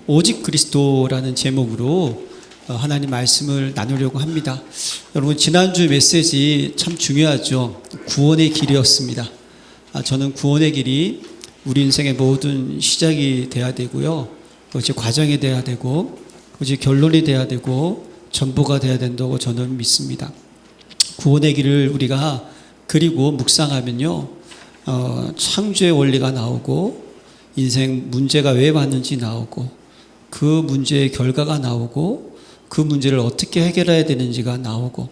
오직 그리스도라는 제목으로 하나님 말씀을 나누려고 합니다. 여러분, 지난주 메시지 참 중요하죠. 구원의 길이었습니다. 저는 구원의 길이 우리 인생의 모든 시작이 돼야 되고요, 그것이 과정이 돼야 되고, 그것이 결론이 돼야 되고, 전부가 돼야 된다고 저는 믿습니다. 구원의 길을 우리가 그리고 묵상하면요, 창조의 원리가 나오고, 인생 문제가 왜 왔는지 나오고, 그 문제의 결과가 나오고, 그 문제를 어떻게 해결해야 되는지가 나오고,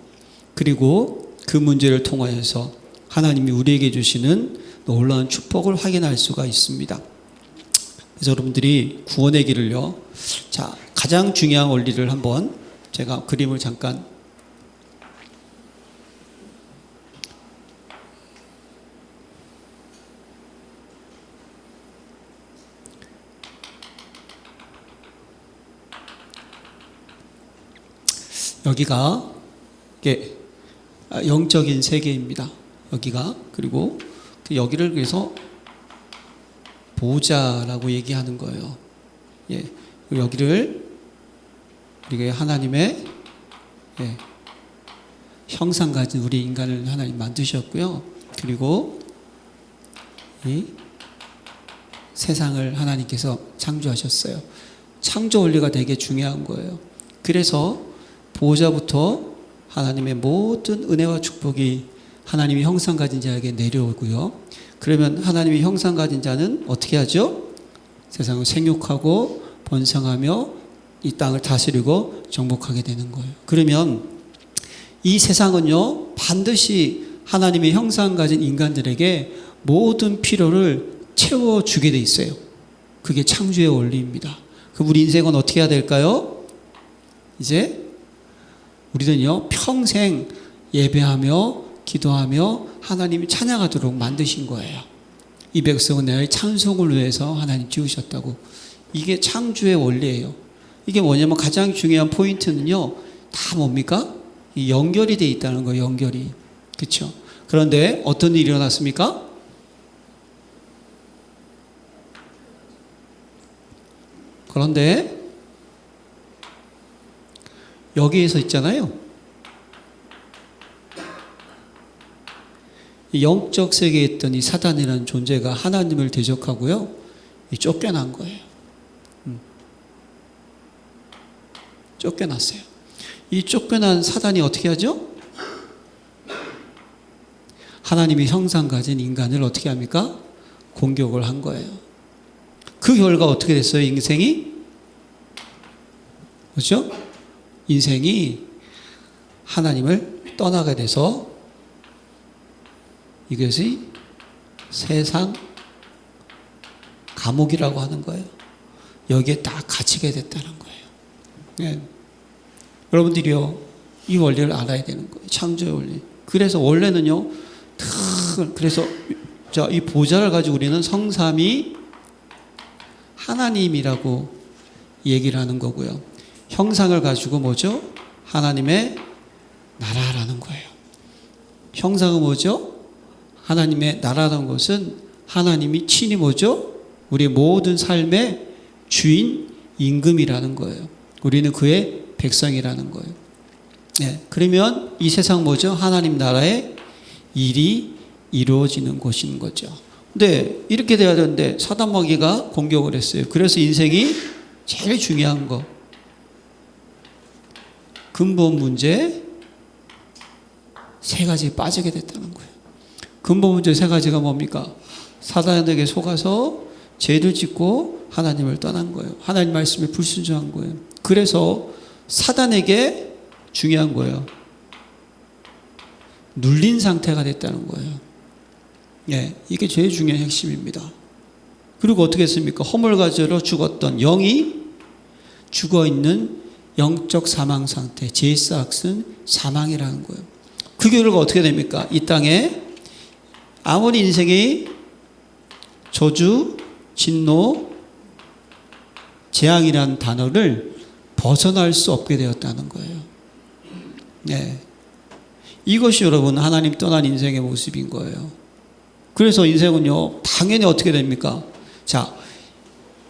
그리고 그 문제를 통하여서 하나님이 우리에게 주시는 놀라운 축복을 확인할 수가 있습니다. 그래서 여러분들이 구원의 길을요, 자, 가장 중요한 원리를 한번 제가 그림을 잠깐 여기가 이게 영적인 세계입니다. 여기가. 그리고 여기를 그래서 보좌라고 얘기하는 거예요. 예. 여기를 우리가 하나님의 형상 가진 우리 인간을 하나님 만드셨고요. 그리고 이 세상을 하나님께서 창조하셨어요. 창조 원리가 되게 중요한 거예요. 그래서 보호자부터 하나님의 모든 은혜와 축복이 하나님의 형상 가진 자에게 내려오고요. 그러면 하나님의 형상 가진 자는 어떻게 하죠? 세상을 생육하고 번성하며 이 땅을 다스리고 정복하게 되는 거예요. 그러면 이 세상은요, 반드시 하나님의 형상 가진 인간들에게 모든 필요를 채워주게 돼 있어요. 그게 창조의 원리입니다. 그럼 우리 인생은 어떻게 해야 될까요? 이제 우리는요, 평생 예배하며 기도하며 하나님을 찬양하도록 만드신 거예요. 이 백성은 나의 찬송을 위해서 하나님 지으셨다고. 이게 창조의 원리예요. 이게 뭐냐면 가장 중요한 포인트는요, 다 뭡니까? 연결이 돼 있다는 거예요. 연결이. 그렇죠? 그런데 어떤 일이 일어났습니까? 그런데 여기에서 있잖아요, 영적 세계에 있던 이 사단이라는 존재가 하나님을 대적하고요, 쫓겨난 거예요. 쫓겨났어요. 이 쫓겨난 사단이 어떻게 하죠? 하나님의 형상 가진 인간을 어떻게 합니까? 공격을 한 거예요. 그 결과 어떻게 됐어요? 인생이? 그렇죠? 인생이 하나님을 떠나게 돼서 이것이 세상 감옥이라고 하는 거예요. 여기에 딱 갇히게 됐다는 거예요. 네. 여러분들이요, 이 원리를 알아야 되는 거예요. 창조의 원리. 그래서 원래는요, 그래서 자, 이 보좌를 가지고 우리는 성삼위 하나님이라고 얘기를 하는 거고요. 형상을 가지고 뭐죠? 하나님의 나라라는 거예요. 형상은 뭐죠? 하나님의 나라라는 것은 하나님이 친히 뭐죠? 우리의 모든 삶의 주인, 임금이라는 거예요. 우리는 그의 백성이라는 거예요. 네, 그러면 이 세상 뭐죠? 하나님 나라의 일이 이루어지는 곳인 거죠. 근데 이렇게 돼야 되는데 사단 마귀가 공격을 했어요. 그래서 인생이 제일 중요한 거, 근본 문제 세 가지에 빠지게 됐다는 거예요. 근본 문제 세 가지가 뭡니까? 사단에게 속아서 죄를 짓고 하나님을 떠난 거예요. 하나님 말씀에 불순종한 거예요. 그래서 사단에게 중요한 거예요. 눌린 상태가 됐다는 거예요. 예, 이게 제일 중요한 핵심입니다. 그리고 어떻게 했습니까? 허물과제로 죽었던 영이 죽어있는 영적 사망 상태, 제이스악슨 사망이라는 거예요. 그 결과 어떻게 됩니까? 이 땅에 아무리 인생이 저주, 진노, 재앙이라는 단어를 벗어날 수 없게 되었다는 거예요. 네. 이것이 여러분 하나님 떠난 인생의 모습인 거예요. 그래서 인생은요, 당연히 어떻게 됩니까? 자,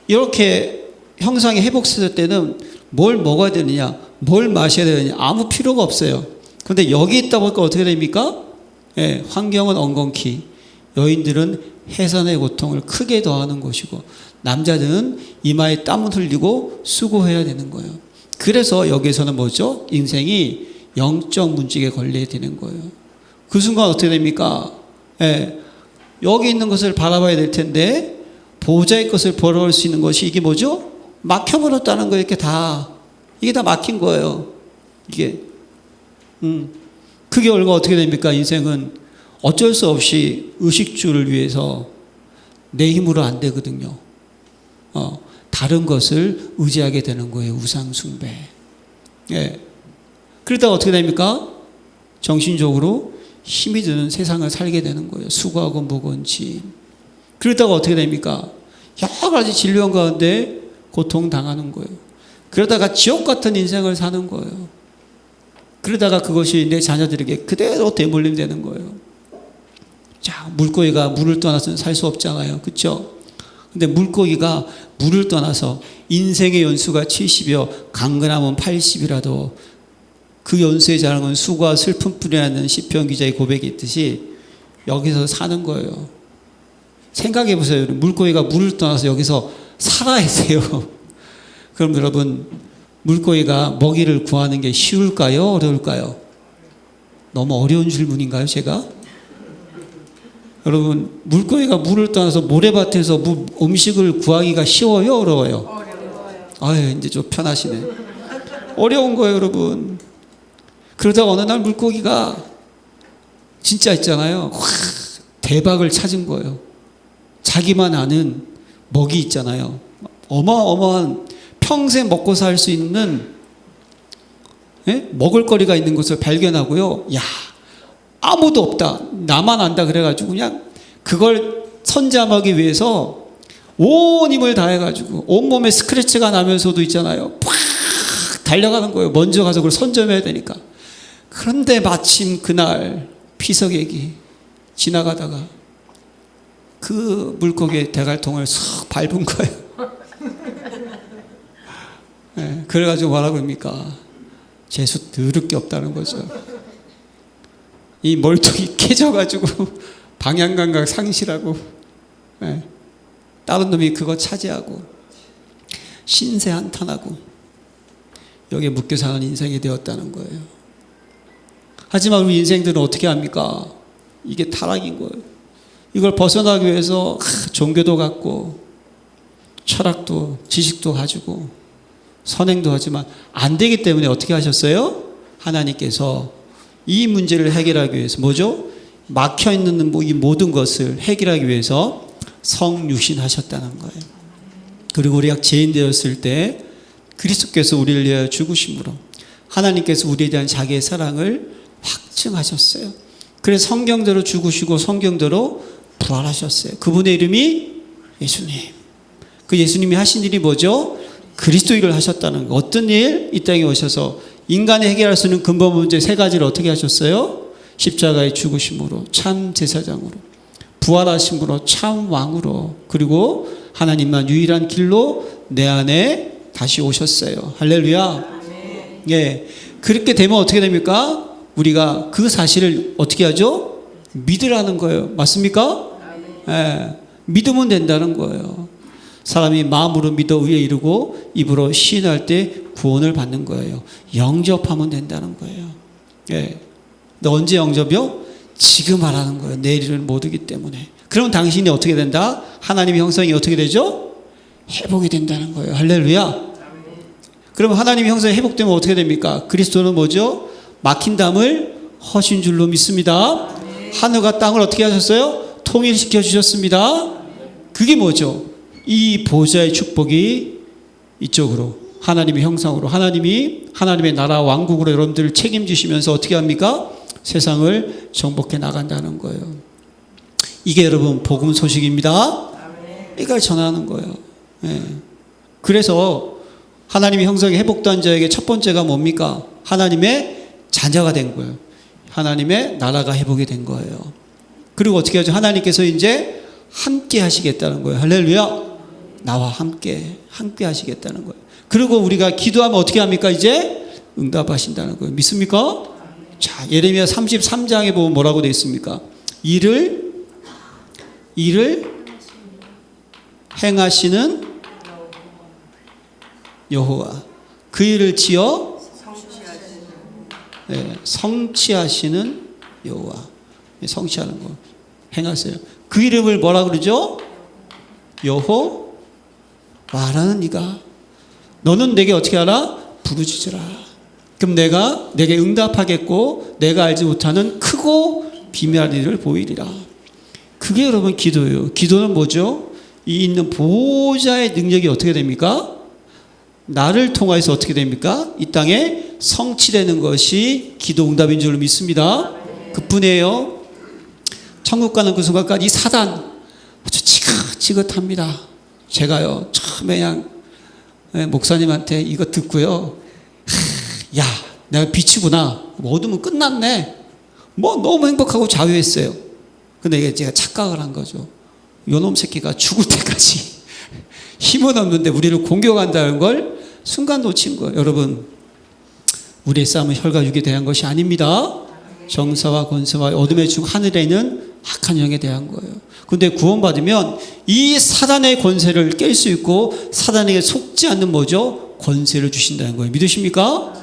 이렇게 형상이 회복됐을 때는 뭘 먹어야 되느냐, 뭘 마셔야 되느냐 아무 필요가 없어요. 그런데 여기 있다 보니까 어떻게 됩니까? 예, 환경은 엉겅퀴, 여인들은 해산의 고통을 크게 더하는 것이고 남자들은 이마에 땀을 흘리고 수고해야 되는 거예요. 그래서 여기에서는 뭐죠? 인생이 영적 문제에 걸려야 되는 거예요. 그 순간 어떻게 됩니까? 예, 여기 있는 것을 바라봐야 될 텐데 보호자의 것을 벌어올 수 있는 것이 이게 뭐죠? 막혀버렸다는 거예요. 이게 다 막힌 거예요. 이게 그게 결과 어떻게 됩니까? 인생은 어쩔 수 없이 의식주를 위해서 내 힘으로 안 되거든요. 다른 것을 의지하게 되는 거예요. 우상숭배. 예. 그러다가 어떻게 됩니까? 정신적으로 힘이 드는 세상을 살게 되는 거예요. 수고하고 무거운 짐. 그러다가 어떻게 됩니까? 여러 가지 진료원 가운데 고통당하는 거예요. 그러다가 지옥 같은 인생을 사는 거예요. 그러다가 그것이 내 자녀들에게 그대로 대물림되는 거예요. 자, 물고기가 물을 떠나서는 살 수 없잖아요. 그렇죠? 근데 물고기가 물을 떠나서 인생의 연수가 70이요 강건하면 80이라도 그 연수의 자랑은 수고와 슬픔뿐이라는 시편 기자의 고백이 있듯이 여기서 사는 거예요. 생각해 보세요. 물고기가 물을 떠나서 여기서 살아야 돼요. 그럼 여러분, 물고기가 먹이를 구하는 게 쉬울까요? 어려울까요? 너무 어려운 질문인가요, 제가? 여러분, 물고기가 물을 떠나서 모래밭에서 음식을 구하기가 쉬워요? 어려워요? 어려워요. 아유, 이제 좀 편하시네. 어려운 거예요, 여러분. 그러다가 어느 날 물고기가 진짜 있잖아요. 대박을 찾은 거예요. 자기만 아는 먹이 있잖아요. 어마어마한 평생 먹고 살 수 있는 먹을거리가 있는 것을 발견하고요. 야, 아무도 없다. 나만 안다. 그래가지고 그냥 그걸 선점하기 위해서 온 힘을 다해가지고 온몸에 스크래치가 나면서도 있잖아요. 팍 달려가는 거예요. 먼저 가서 그걸 선점해야 되니까. 그런데 마침 그날 피서객이 지나가다가 그 물고기의 대갈통을 쏙 밟은 거예요. 네, 그래가지고 뭐라고 합니까? 재수 더럽게 없다는 거죠. 이 멀뚱이 깨져가지고 방향감각 상실하고, 네, 다른 놈이 그거 차지하고 신세 한탄하고 여기에 묶여 사는 인생이 되었다는 거예요. 하지만 우리 인생들은 어떻게 합니까? 이게 타락인 거예요. 이걸 벗어나기 위해서 종교도 갖고 철학도 지식도 가지고 선행도 하지만 안 되기 때문에 어떻게 하셨어요? 하나님께서 이 문제를 해결하기 위해서 뭐죠? 막혀있는 이 모든 것을 해결하기 위해서 성육신하셨다는 거예요. 그리고 우리가 죄인 되었을 때 그리스도께서 우리를 위하여 죽으심으로 하나님께서 우리에 대한 자기의 사랑을 확증하셨어요. 그래서 성경대로 죽으시고 성경대로 부활하셨어요. 그분의 이름이 예수님. 그 예수님이 하신 일이 뭐죠? 그리스도 일을 하셨다는 거. 어떤 일? 이 땅에 오셔서 인간이 해결할 수 있는 근본 문제 세 가지를 어떻게 하셨어요? 십자가의 죽으심으로, 참 제사장으로, 부활하심으로, 참 왕으로, 그리고 하나님만 유일한 길로 내 안에 다시 오셨어요. 할렐루야. 예. 그렇게 되면 어떻게 됩니까? 우리가 그 사실을 어떻게 하죠? 믿으라는 거예요. 맞습니까? 예. 믿으면 된다는 거예요. 사람이 마음으로 믿어 의에 이르고 입으로 시인할 때 구원을 받는 거예요. 영접하면 된다는 거예요. 예. 근데 언제 영접이요? 지금 하라는 거예요. 내일은 못 오기 때문에. 그러면 당신이 어떻게 된다? 하나님의 형상이 어떻게 되죠? 회복이 된다는 거예요. 할렐루야. 그러면 하나님의 형상이 회복되면 어떻게 됩니까? 그리스도는 뭐죠? 막힌 담을 허신 줄로 믿습니다. 하늘과 땅을 어떻게 하셨어요? 통일시켜 주셨습니다. 그게 뭐죠? 이 보좌의 축복이 이쪽으로 하나님의 형상으로 하나님의 나라 왕국으로 여러분들을 책임지시면서 어떻게 합니까? 세상을 정복해 나간다는 거예요. 이게 여러분 복음 소식입니다. 이걸 전하는 거예요. 네. 그래서 하나님의 형상이 회복된 자에게 첫 번째가 뭡니까? 하나님의 자녀가 된 거예요. 하나님의 나라가 회복이 된 거예요. 그리고 어떻게 하죠? 하나님께서 이제 함께 하시겠다는 거예요. 할렐루야. 나와 함께 하시겠다는 거예요. 그리고 우리가 기도하면 어떻게 합니까? 이제 응답하신다는 거예요. 믿습니까? 자, 예레미야 33장에 보면 뭐라고 되어 있습니까? 일을 행하시는 여호와, 그 일을 지어 성취하시는 여호와. 성취하는 거 행하세요. 그 이름을 뭐라 그러죠? 여호와라는 이가 너는 내게 어떻게 하라? 부르짖으라. 그럼 내가 내게 응답하겠고 내가 알지 못하는 크고 비밀한 일을 보이리라. 그게 여러분 기도예요. 기도는 뭐죠? 이 있는 보호자의 능력이 어떻게 됩니까? 나를 통해서 어떻게 됩니까? 이 땅에 성취되는 것이 기도 응답인 줄로 믿습니다. 그뿐이에요. 천국 가는 그 순간까지 이 사단 아주 지긋지긋합니다. 제가요 처음에 그냥 목사님한테 이거 듣고요, 야 내가 빛이구나, 어두면 끝났네, 뭐 너무 행복하고 자유했어요. 근데 이게 제가 착각을 한 거죠. 요놈 새끼가 죽을 때까지 힘은 없는데 우리를 공격한다는 걸 순간 놓친 거예요. 여러분, 우리의 싸움은 혈과 육에 대한 것이 아닙니다. 정사와 권세와 어둠의 중 하늘에 있는 악한 영에 대한 거예요. 근데 구원받으면 이 사단의 권세를 깰 수 있고 사단에게 속지 않는 뭐죠? 권세를 주신다는 거예요. 믿으십니까?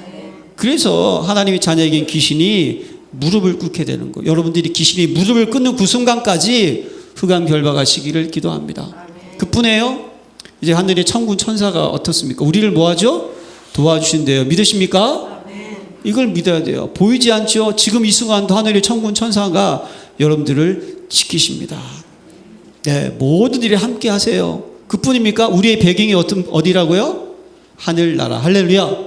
그래서 하나님의 자녀에겐 귀신이 무릎을 꿇게 되는 거예요. 여러분들이 귀신이 무릎을 꿇는 그 순간까지 흑암결박하시기를 기도합니다. 그뿐이에요. 이제 하늘의 천군 천사가 어떻습니까? 우리를 뭐하죠? 도와주신대요. 믿으십니까? 이걸 믿어야 돼요. 보이지 않죠? 지금 이 순간도 하늘의 천군 천사가 여러분들을 지키십니다. 네, 모든 일에 함께 하세요. 그뿐입니까? 우리의 배경이 어디라고요? 하늘나라. 할렐루야.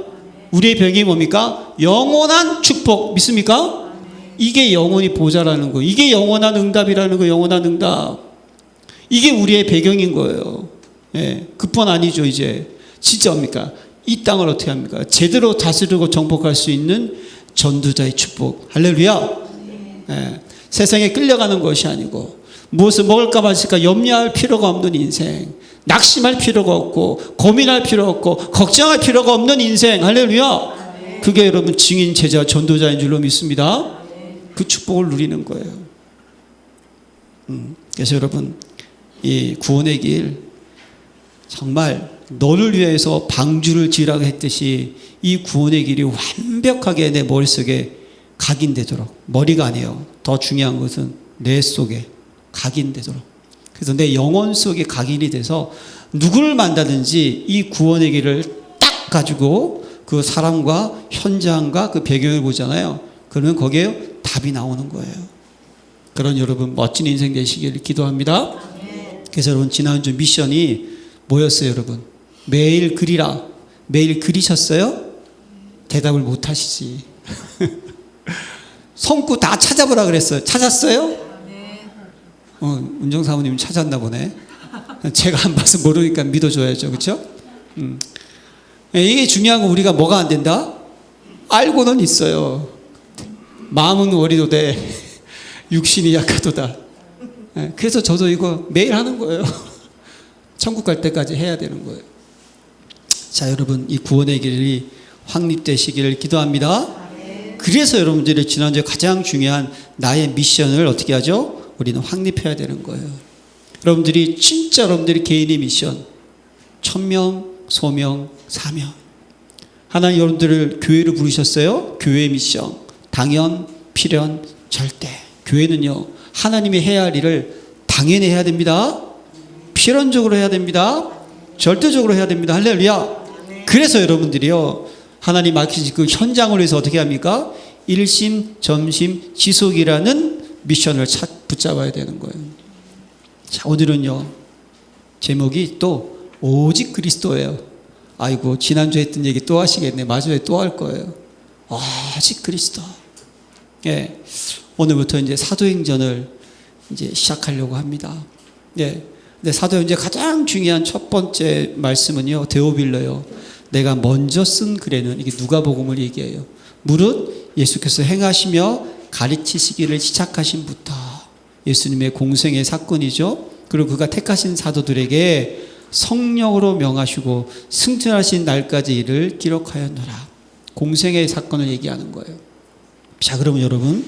우리의 배경이 뭡니까? 영원한 축복. 믿습니까? 이게 영원히 보좌라는 거예요. 이게 영원한 응답이라는 거예요. 영원한 응답. 이게 우리의 배경인 거예요. 예, 그뿐 아니죠. 이제 진짜 뭡니까? 이 땅을 어떻게 합니까? 제대로 다스리고 정복할 수 있는 전도자의 축복. 할렐루야. 예, 세상에 끌려가는 것이 아니고 무엇을 먹을까 마실까 염려할 필요가 없는 인생, 낙심할 필요가 없고 고민할 필요 없고 걱정할 필요가 없는 인생. 할렐루야. 그게 여러분 증인 제자 전도자인 줄로 믿습니다. 그 축복을 누리는 거예요. 그래서 여러분, 이 구원의 길 정말 너를 위해서 방주를 지으라고 했듯이 이 구원의 길이 완벽하게 내 머릿속에 각인되도록, 머리가 아니에요. 더 중요한 것은 내 속에 각인되도록. 그래서 내 영혼 속에 각인이 돼서 누구를 만나든지 이 구원의 길을 딱 가지고 그 사람과 현장과 그 배경을 보잖아요. 그러면 거기에 답이 나오는 거예요. 그런 여러분 멋진 인생 되시기를 기도합니다. 그래서 여러분 지난주 미션이 뭐였어요, 여러분? 매일 그리라. 매일 그리셨어요? 대답을 못 하시지. 성구 다 찾아보라 그랬어요. 찾았어요? 은정 사모님 찾았나 보네. 제가 안 봐서 모르니까 믿어줘야죠. 그렇죠? 이게 중요한 건 우리가 뭐가 안 된다? 알고는 있어요. 마음은 어리도되 육신이 약하도다. 그래서 저도 이거 매일 하는 거예요. 천국 갈 때까지 해야 되는 거예요. 자, 여러분, 이 구원의 길이 확립되시기를 기도합니다. 그래서 여러분들이 지난주에 가장 중요한 나의 미션을 어떻게 하죠? 우리는 확립해야 되는 거예요. 여러분들이 진짜 여러분들이 개인의 미션, 천명, 소명, 사명. 하나님 여러분들을 교회로 부르셨어요. 교회의 미션, 당연, 필연, 절대. 교회는요, 하나님이 해야 할 일을 당연히 해야 됩니다. 필연적으로 해야 됩니다. 절대적으로 해야 됩니다. 할렐루야. 그래서 여러분들이요, 하나님 맡기신 그 현장을 위해서 어떻게 합니까? 일심, 전심, 지속이라는 미션을 붙잡아야 되는 거예요. 자, 오늘은요, 제목이 또 오직 그리스도예요. 아이고, 지난주에 했던 얘기 또 하시겠네. 마지막에 또 할 거예요. 오직 그리스도. 예, 오늘부터 이제 사도행전을 이제 시작하려고 합니다. 예. 근데 사도행전 가장 중요한 첫 번째 말씀은요, 데오빌러요. 내가 먼저 쓴 글에는, 이게 누가복음을 얘기해요. 무릇 예수께서 행하시며 가르치시기를 시작하신 부터 예수님의 공생의 사건이죠. 그리고 그가 택하신 사도들에게 성령으로 명하시고 승천하신 날까지 이를 기록하였노라. 공생의 사건을 얘기하는 거예요. 자, 그러면 여러분,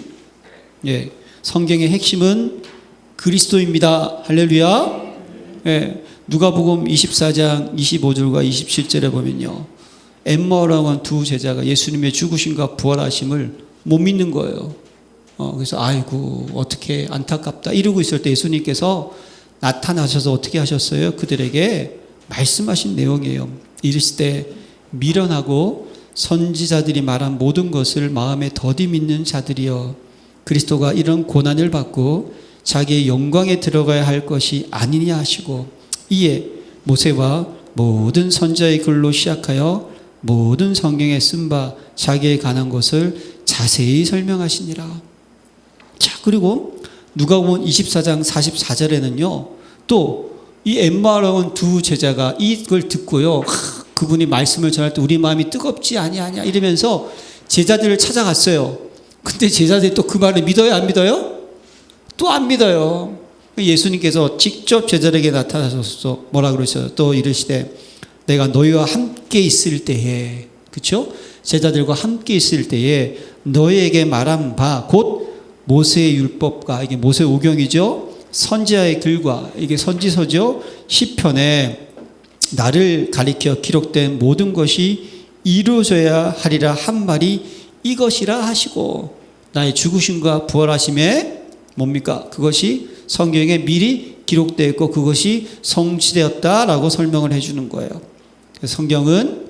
성경의 핵심은 그리스도입니다. 할렐루야. 누가복음 24장 25절과 27절에 보면요, 엠마오라고 하는 두 제자가 예수님의 죽으심과 부활하심을 못 믿는 거예요. 그래서 아이고 어떻게 안타깝다 이러고 있을 때 예수님께서 나타나셔서 어떻게 하셨어요? 그들에게 말씀하신 내용이에요. 이르시되 미련하고 선지자들이 말한 모든 것을 마음에 더디 믿는 자들이여, 그리스도가 이런 고난을 받고 자기의 영광에 들어가야 할 것이 아니냐 하시고, 이에 모세와 모든 선지자의 글로 시작하여 모든 성경에 쓴 바 자기에 관한 것을 자세히 설명하시니라. 자, 그리고 누가복음 24장 44절에는요, 또 이 엠마오라는 두 제자가 이걸 듣고요, 그분이 말씀을 전할 때 우리 마음이 뜨겁지 아니하냐 이러면서 제자들을 찾아갔어요. 근데 제자들이 또 그 말을 믿어요, 안 믿어요? 또 안 믿어요. 예수님께서 직접 제자들에게 나타나셔서 뭐라 그러셔요? 또 이르시되 내가 너희와 함께 있을 때에, 그렇죠? 제자들과 함께 있을 때에 너희에게 말한 바 곧 모세의 율법과, 이게 모세 오경이죠, 선지자의 글과, 이게 선지서죠, 시편에 나를 가리켜 기록된 모든 것이 이루어져야 하리라 한 말이 이것이라 하시고, 나의 죽으심과 부활하심에 뭡니까? 그것이 성경에 미리 기록되어 있고 그것이 성취되었다라고 설명을 해주는 거예요. 성경은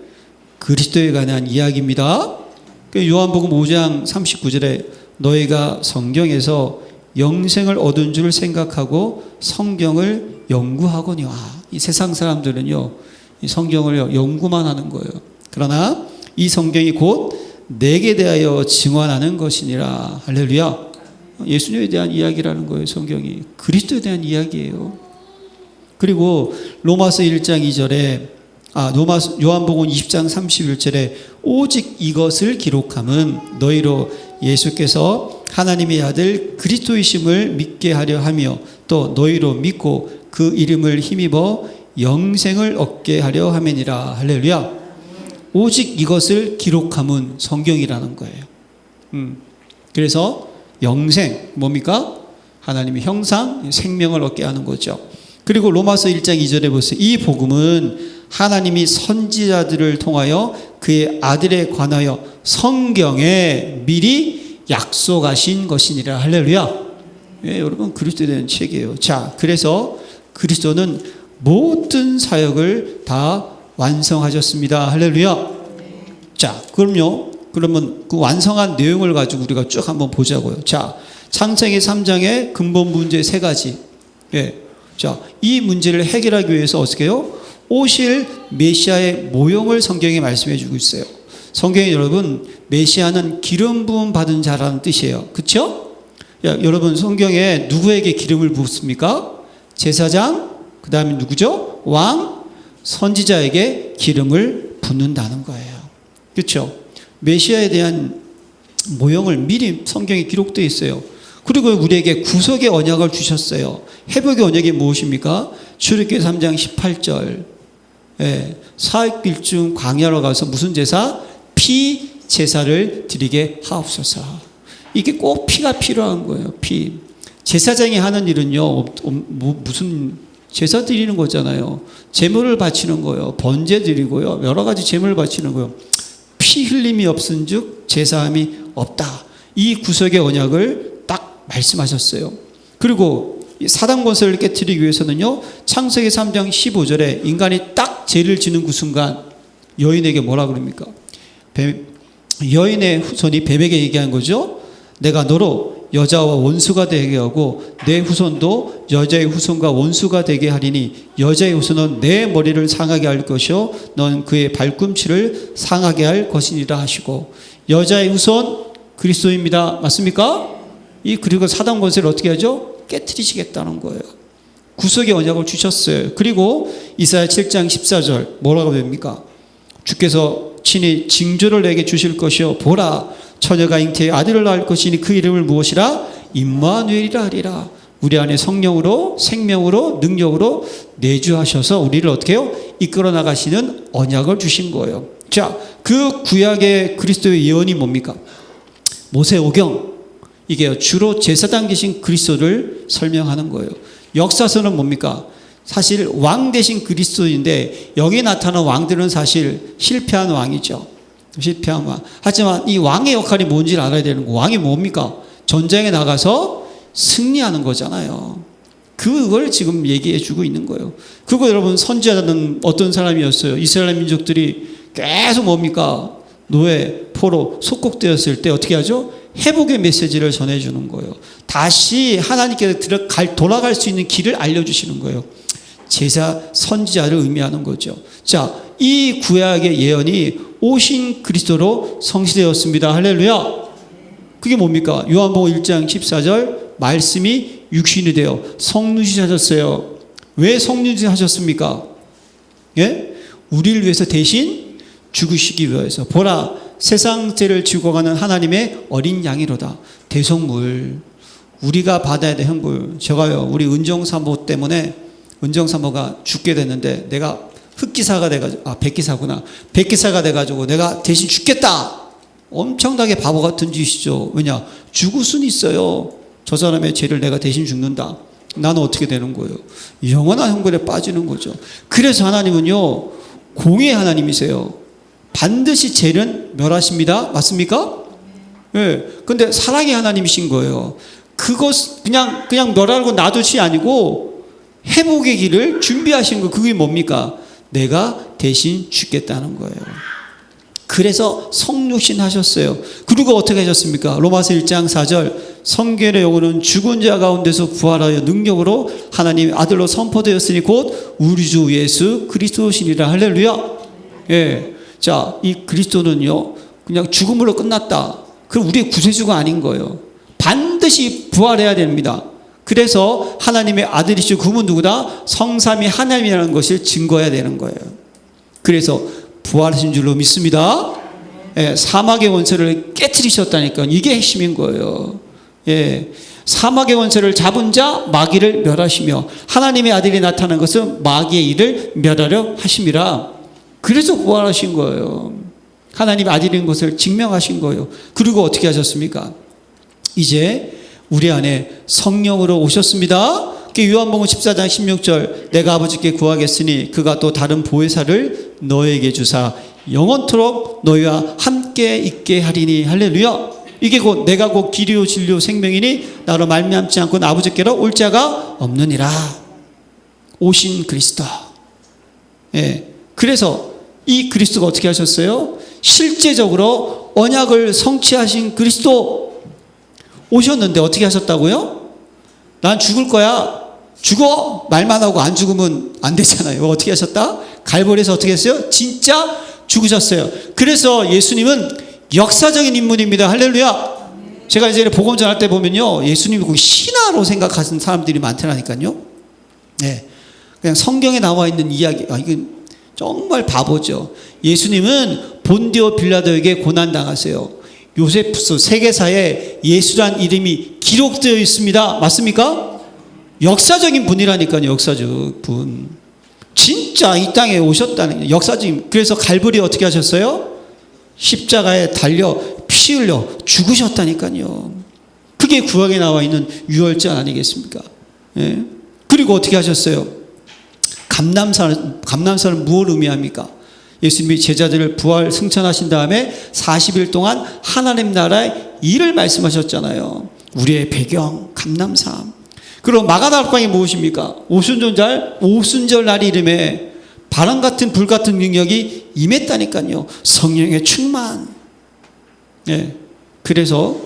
그리스도에 관한 이야기입니다. 요한복음 5장 39절에 너희가 성경에서 영생을 얻은 줄 생각하고 성경을 연구하거니와. 이 세상 사람들은요, 이 성경을 연구만 하는 거예요. 그러나 이 성경이 곧 내게 대하여 증언하는 것이니라. 할렐루야. 예수님에 대한 이야기라는 거예요. 성경이 그리스도에 대한 이야기예요. 그리고 로마서 1장 2절에 요한복음 20장 31절에 오직 이것을 기록함은 너희로 예수께서 하나님의 아들 그리스도이심을 믿게 하려 하며 또 너희로 믿고 그 이름을 힘입어 영생을 얻게 하려 함이니라. 할렐루야. 오직 이것을 기록함은 성경이라는 거예요. 그래서 영생 뭡니까? 하나님의 형상, 생명을 얻게 하는 거죠. 그리고 로마서 1장 2절에 보세요. 이 복음은 하나님이 선지자들을 통하여 그의 아들에 관하여 성경에 미리 약속하신 것이니라. 할렐루야. 여러분, 그리스도에 대한 책이에요. 자, 그래서 그리스도는 모든 사역을 다 완성하셨습니다. 할렐루야. 자, 그럼요. 그러면 그 완성한 내용을 가지고 우리가 쭉 한번 보자고요. 자, 창세기 3장의 근본 문제 3가지. 자, 이 문제를 해결하기 위해서 어떻게 해요? 오실 메시아의 모형을 성경에 말씀해 주고 있어요. 성경에 여러분, 메시아는 기름 부음 받은 자라는 뜻이에요. 그렇죠? 여러분, 성경에 누구에게 기름을 부었습니까? 제사장, 그 다음에 누구죠? 왕, 선지자에게 기름을 붓는다는 거예요. 그렇죠? 메시아에 대한 모형을 미리 성경에 기록되어 있어요. 그리고 우리에게 구속의 언약을 주셨어요. 회복의 언약이 무엇입니까? 출애굽기 3장 18절. 사흘쯤 광야로 가서 무슨 제사? 피 제사를 드리게 하옵소서. 이게 꼭 피가 필요한 거예요. 피. 제사장이 하는 일은요, 무슨 제사 드리는 거잖아요. 제물을 바치는 거예요. 번제 드리고요. 여러 가지 제물을 바치는 거예요. 피 흘림이 없은즉 제사함이 없다. 이 구속의 언약을 딱 말씀하셨어요. 그리고 사단 권세를 깨뜨리기 위해서는요, 창세기 3장 15절에 인간이 딱 죄를 지는 그 순간 여인에게 뭐라 그럽니까? 여인의 후손이 뱀에게 얘기한 거죠. 내가 너로 여자와 원수가 되게 하고 내 후손도 여자의 후손과 원수가 되게 하리니 여자의 후손은 내 머리를 상하게 할 것이요 넌 그의 발꿈치를 상하게 할 것이니라 하시고, 여자의 후손 그리스도입니다. 맞습니까? 그리고 사단 권세를 어떻게 하죠? 깨트리시겠다는 거예요. 구속의 언약을 주셨어요. 그리고 이사야 7장 14절 뭐라고 됩니까? 주께서 친히 징조를 내게 주실 것이요 보라 처녀가 잉태에 아들을 낳을 것이니 그 이름을 무엇이라? 임마누엘이라 하리라. 우리 안에 성령으로 생명으로 능력으로 내주하셔서 우리를 어떻게 해요? 이끌어 나가시는 언약을 주신 거예요. 자, 그 구약의 그리스도의 예언이 뭡니까? 모세오경, 이게 주로 제사장 계신 그리스도를 설명하는 거예요. 역사서는 뭡니까? 사실 왕 대신 그리스도인데 여기 나타난 왕들은 사실 실패한 왕이죠. 실패한 왕. 하지만 이 왕의 역할이 뭔지를 알아야 되는 거. 왕이 뭡니까? 전쟁에 나가서 승리하는 거잖아요. 그걸 지금 얘기해 주고 있는 거예요. 그리고 여러분, 선지자는 어떤 사람이었어요? 이스라엘 민족들이 계속 뭡니까? 노예, 포로, 속국되었을 때 어떻게 하죠? 회복의 메시지를 전해주는 거예요. 다시 하나님께 돌아갈 수 있는 길을 알려주시는 거예요. 제사 선지자를 의미하는 거죠. 자, 이 구약의 예언이 오신 그리스도로 성취되었습니다. 할렐루야. 그게 뭡니까? 요한복음 1장 14절 말씀이 육신이 되어 성육신하셨어요. 왜 성육신하셨습니까? 예? 우리를 위해서 대신 죽으시기 위해서. 보라, 세상 죄를 지고 가는 하나님의 어린 양이로다. 대속물, 우리가 받아야 될 형벌. 제가요, 우리 은정사모 때문에 은정사모가 죽게 됐는데 내가 흑기사가 돼가지고, 백기사구나. 백기사가 돼가지고 내가 대신 죽겠다. 엄청나게 바보 같은 짓이죠. 왜냐? 죽을 수는 있어요. 저 사람의 죄를 내가 대신 죽는다. 나는 어떻게 되는 거예요? 영원한 형벌에 빠지는 거죠. 그래서 하나님은요, 공의 하나님이세요. 반드시 죄는 멸하십니다. 맞습니까? 예. 근데 사랑의 하나님이신 거예요. 그것 그냥 멸하고 놔두시 아니고 회복의 길을 준비하신 거. 그게 뭡니까? 내가 대신 죽겠다는 거예요. 그래서 성육신 하셨어요. 그리고 어떻게 하셨습니까? 로마서 1장 4절 성경의 요구는 죽은 자 가운데서 부활하여 능력으로 하나님의 아들로 선포되었으니 곧 우리 주 예수 그리스도시니라. 할렐루야. 예. 자, 이 그리스도는요, 그냥 죽음으로 끝났다. 그럼 우리의 구세주가 아닌 거예요. 반드시 부활해야 됩니다. 그래서 하나님의 아들이시고 그분은 누구다? 성삼위 하나님이라는 것을 증거해야 되는 거예요. 그래서 부활하신 줄로 믿습니다. 예, 사막의 원수를 깨트리셨다니까. 이게 핵심인 거예요. 예, 사막의 원수를 잡은 자 마귀를 멸하시며 하나님의 아들이 나타난 것은 마귀의 일을 멸하려 하심이라. 그래서 부활하신 거예요. 하나님의 아들인 것을 증명하신 거예요. 그리고 어떻게 하셨습니까? 이제 우리 안에 성령으로 오셨습니다. 요한복음 14장 16절 내가 아버지께 구하겠으니 그가 또 다른 보혜사를 너에게 주사 영원토록 너희와 함께 있게 하리니. 할렐루야. 이게 곧 내가 곧 길이요 진리요 생명이니 나로 말미암지 않고는 아버지께로 올 자가 없느니라. 오신 그리스도. 예. 그래서 이 그리스도가 어떻게 하셨어요? 실제적으로 언약을 성취하신 그리스도 오셨는데 어떻게 하셨다고요? 난 죽을 거야. 죽어. 말만 하고 안 죽으면 안 되잖아요. 어떻게 하셨다? 갈보리에서 어떻게 했어요? 진짜 죽으셨어요. 그래서 예수님은 역사적인 인물입니다. 할렐루야. 제가 이제 복음 전할 때 보면요, 예수님이 꼭 신화로 생각하는 사람들이 많더라니까요. 네. 그냥 성경에 나와 있는 이야기. 이건 정말 바보죠. 예수님은 본디오 빌라도에게 고난당하세요. 요세푸스 세계사에 예수란 이름이 기록되어 있습니다. 맞습니까? 역사적인 분이라니까요. 역사적 분. 진짜 이 땅에 오셨다는 역사적인. 그래서 갈보리에 어떻게 하셨어요? 십자가에 달려 피 흘려 죽으셨다니까요. 그게 구약에 나와 있는 유월절 아니겠습니까? 예. 그리고 어떻게 하셨어요? 감람산은 무엇을 의미합니까? 예수님이 제자들을 부활 승천하신 다음에 40일 동안 하나님 나라의 일을 말씀하셨잖아요. 우리의 배경 감람산. 그리고 마가다락방이 무엇입니까? 오순절 날 이름에 바람 같은 불 같은 능력이 임했다니까요. 성령의 충만. 네. 그래서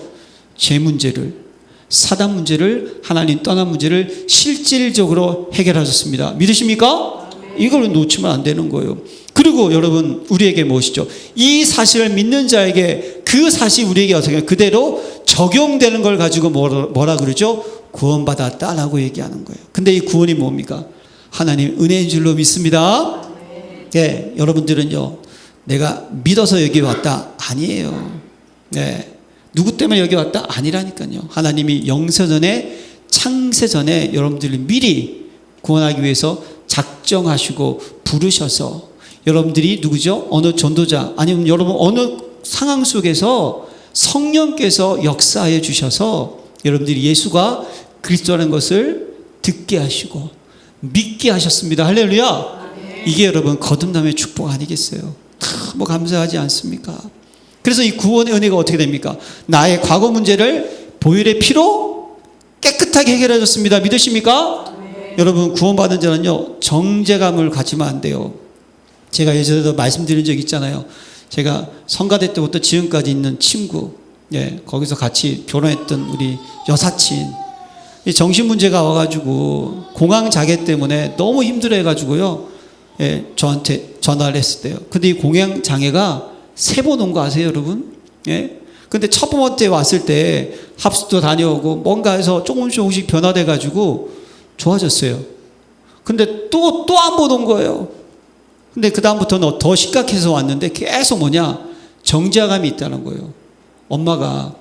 죄 문제를, 사단 문제를, 하나님 떠난 문제를 실질적으로 해결하셨습니다. 믿으십니까? 이걸 놓치면 안 되는 거예요. 그리고 여러분, 우리에게 무엇이죠? 이 사실을 믿는 자에게 그 사실이 우리에게 어떻게 그대로 적용되는 걸 가지고 뭐라 그러죠? 구원받았다라고 얘기하는 거예요. 근데 이 구원이 뭡니까? 하나님 은혜인 줄로 믿습니다. 네, 여러분들은요, 내가 믿어서 여기 왔다 아니에요. 네, 누구 때문에 여기 왔다 아니라니까요. 하나님이 영세전에 창세 전에 여러분들이 미리 구원하기 위해서 작정하시고 부르셔서 여러분들이 누구죠? 어느 전도자 아니면 여러분 어느 상황 속에서 성령께서 역사하여 주셔서 여러분들이 예수가 그리스도라는 것을 듣게 하시고 믿게 하셨습니다. 할렐루야. 이게 여러분 거듭남의 축복 아니겠어요? 너무 감사하지 않습니까? 그래서 이 구원의 은혜가 어떻게 됩니까? 나의 과거 문제를 보혈의 피로 깨끗하게 해결해 줬습니다. 믿으십니까? 여러분 구원받은 자는요 정죄감을 가지면 안 돼요. 제가 예전에도 말씀드린 적 있잖아요. 제가 성가대 때부터 지금까지 있는 친구, 거기서 같이 결혼했던 우리 여사친, 정신 문제가 와가지고 공황 장애 때문에 너무 힘들어해가지고요, 저한테 전화를 했을 때요. 근데 이 공황 장애가 3번 온 거 아세요, 여러분? 근데 첫 번째 왔을 때 합숙도 다녀오고 뭔가 해서 조금씩 변화돼가지고 좋아졌어요. 근데 또 한 번 온 거예요. 근데 그다음부터는 더 심각해서 왔는데 계속 정죄감이 있다는 거예요. 엄마가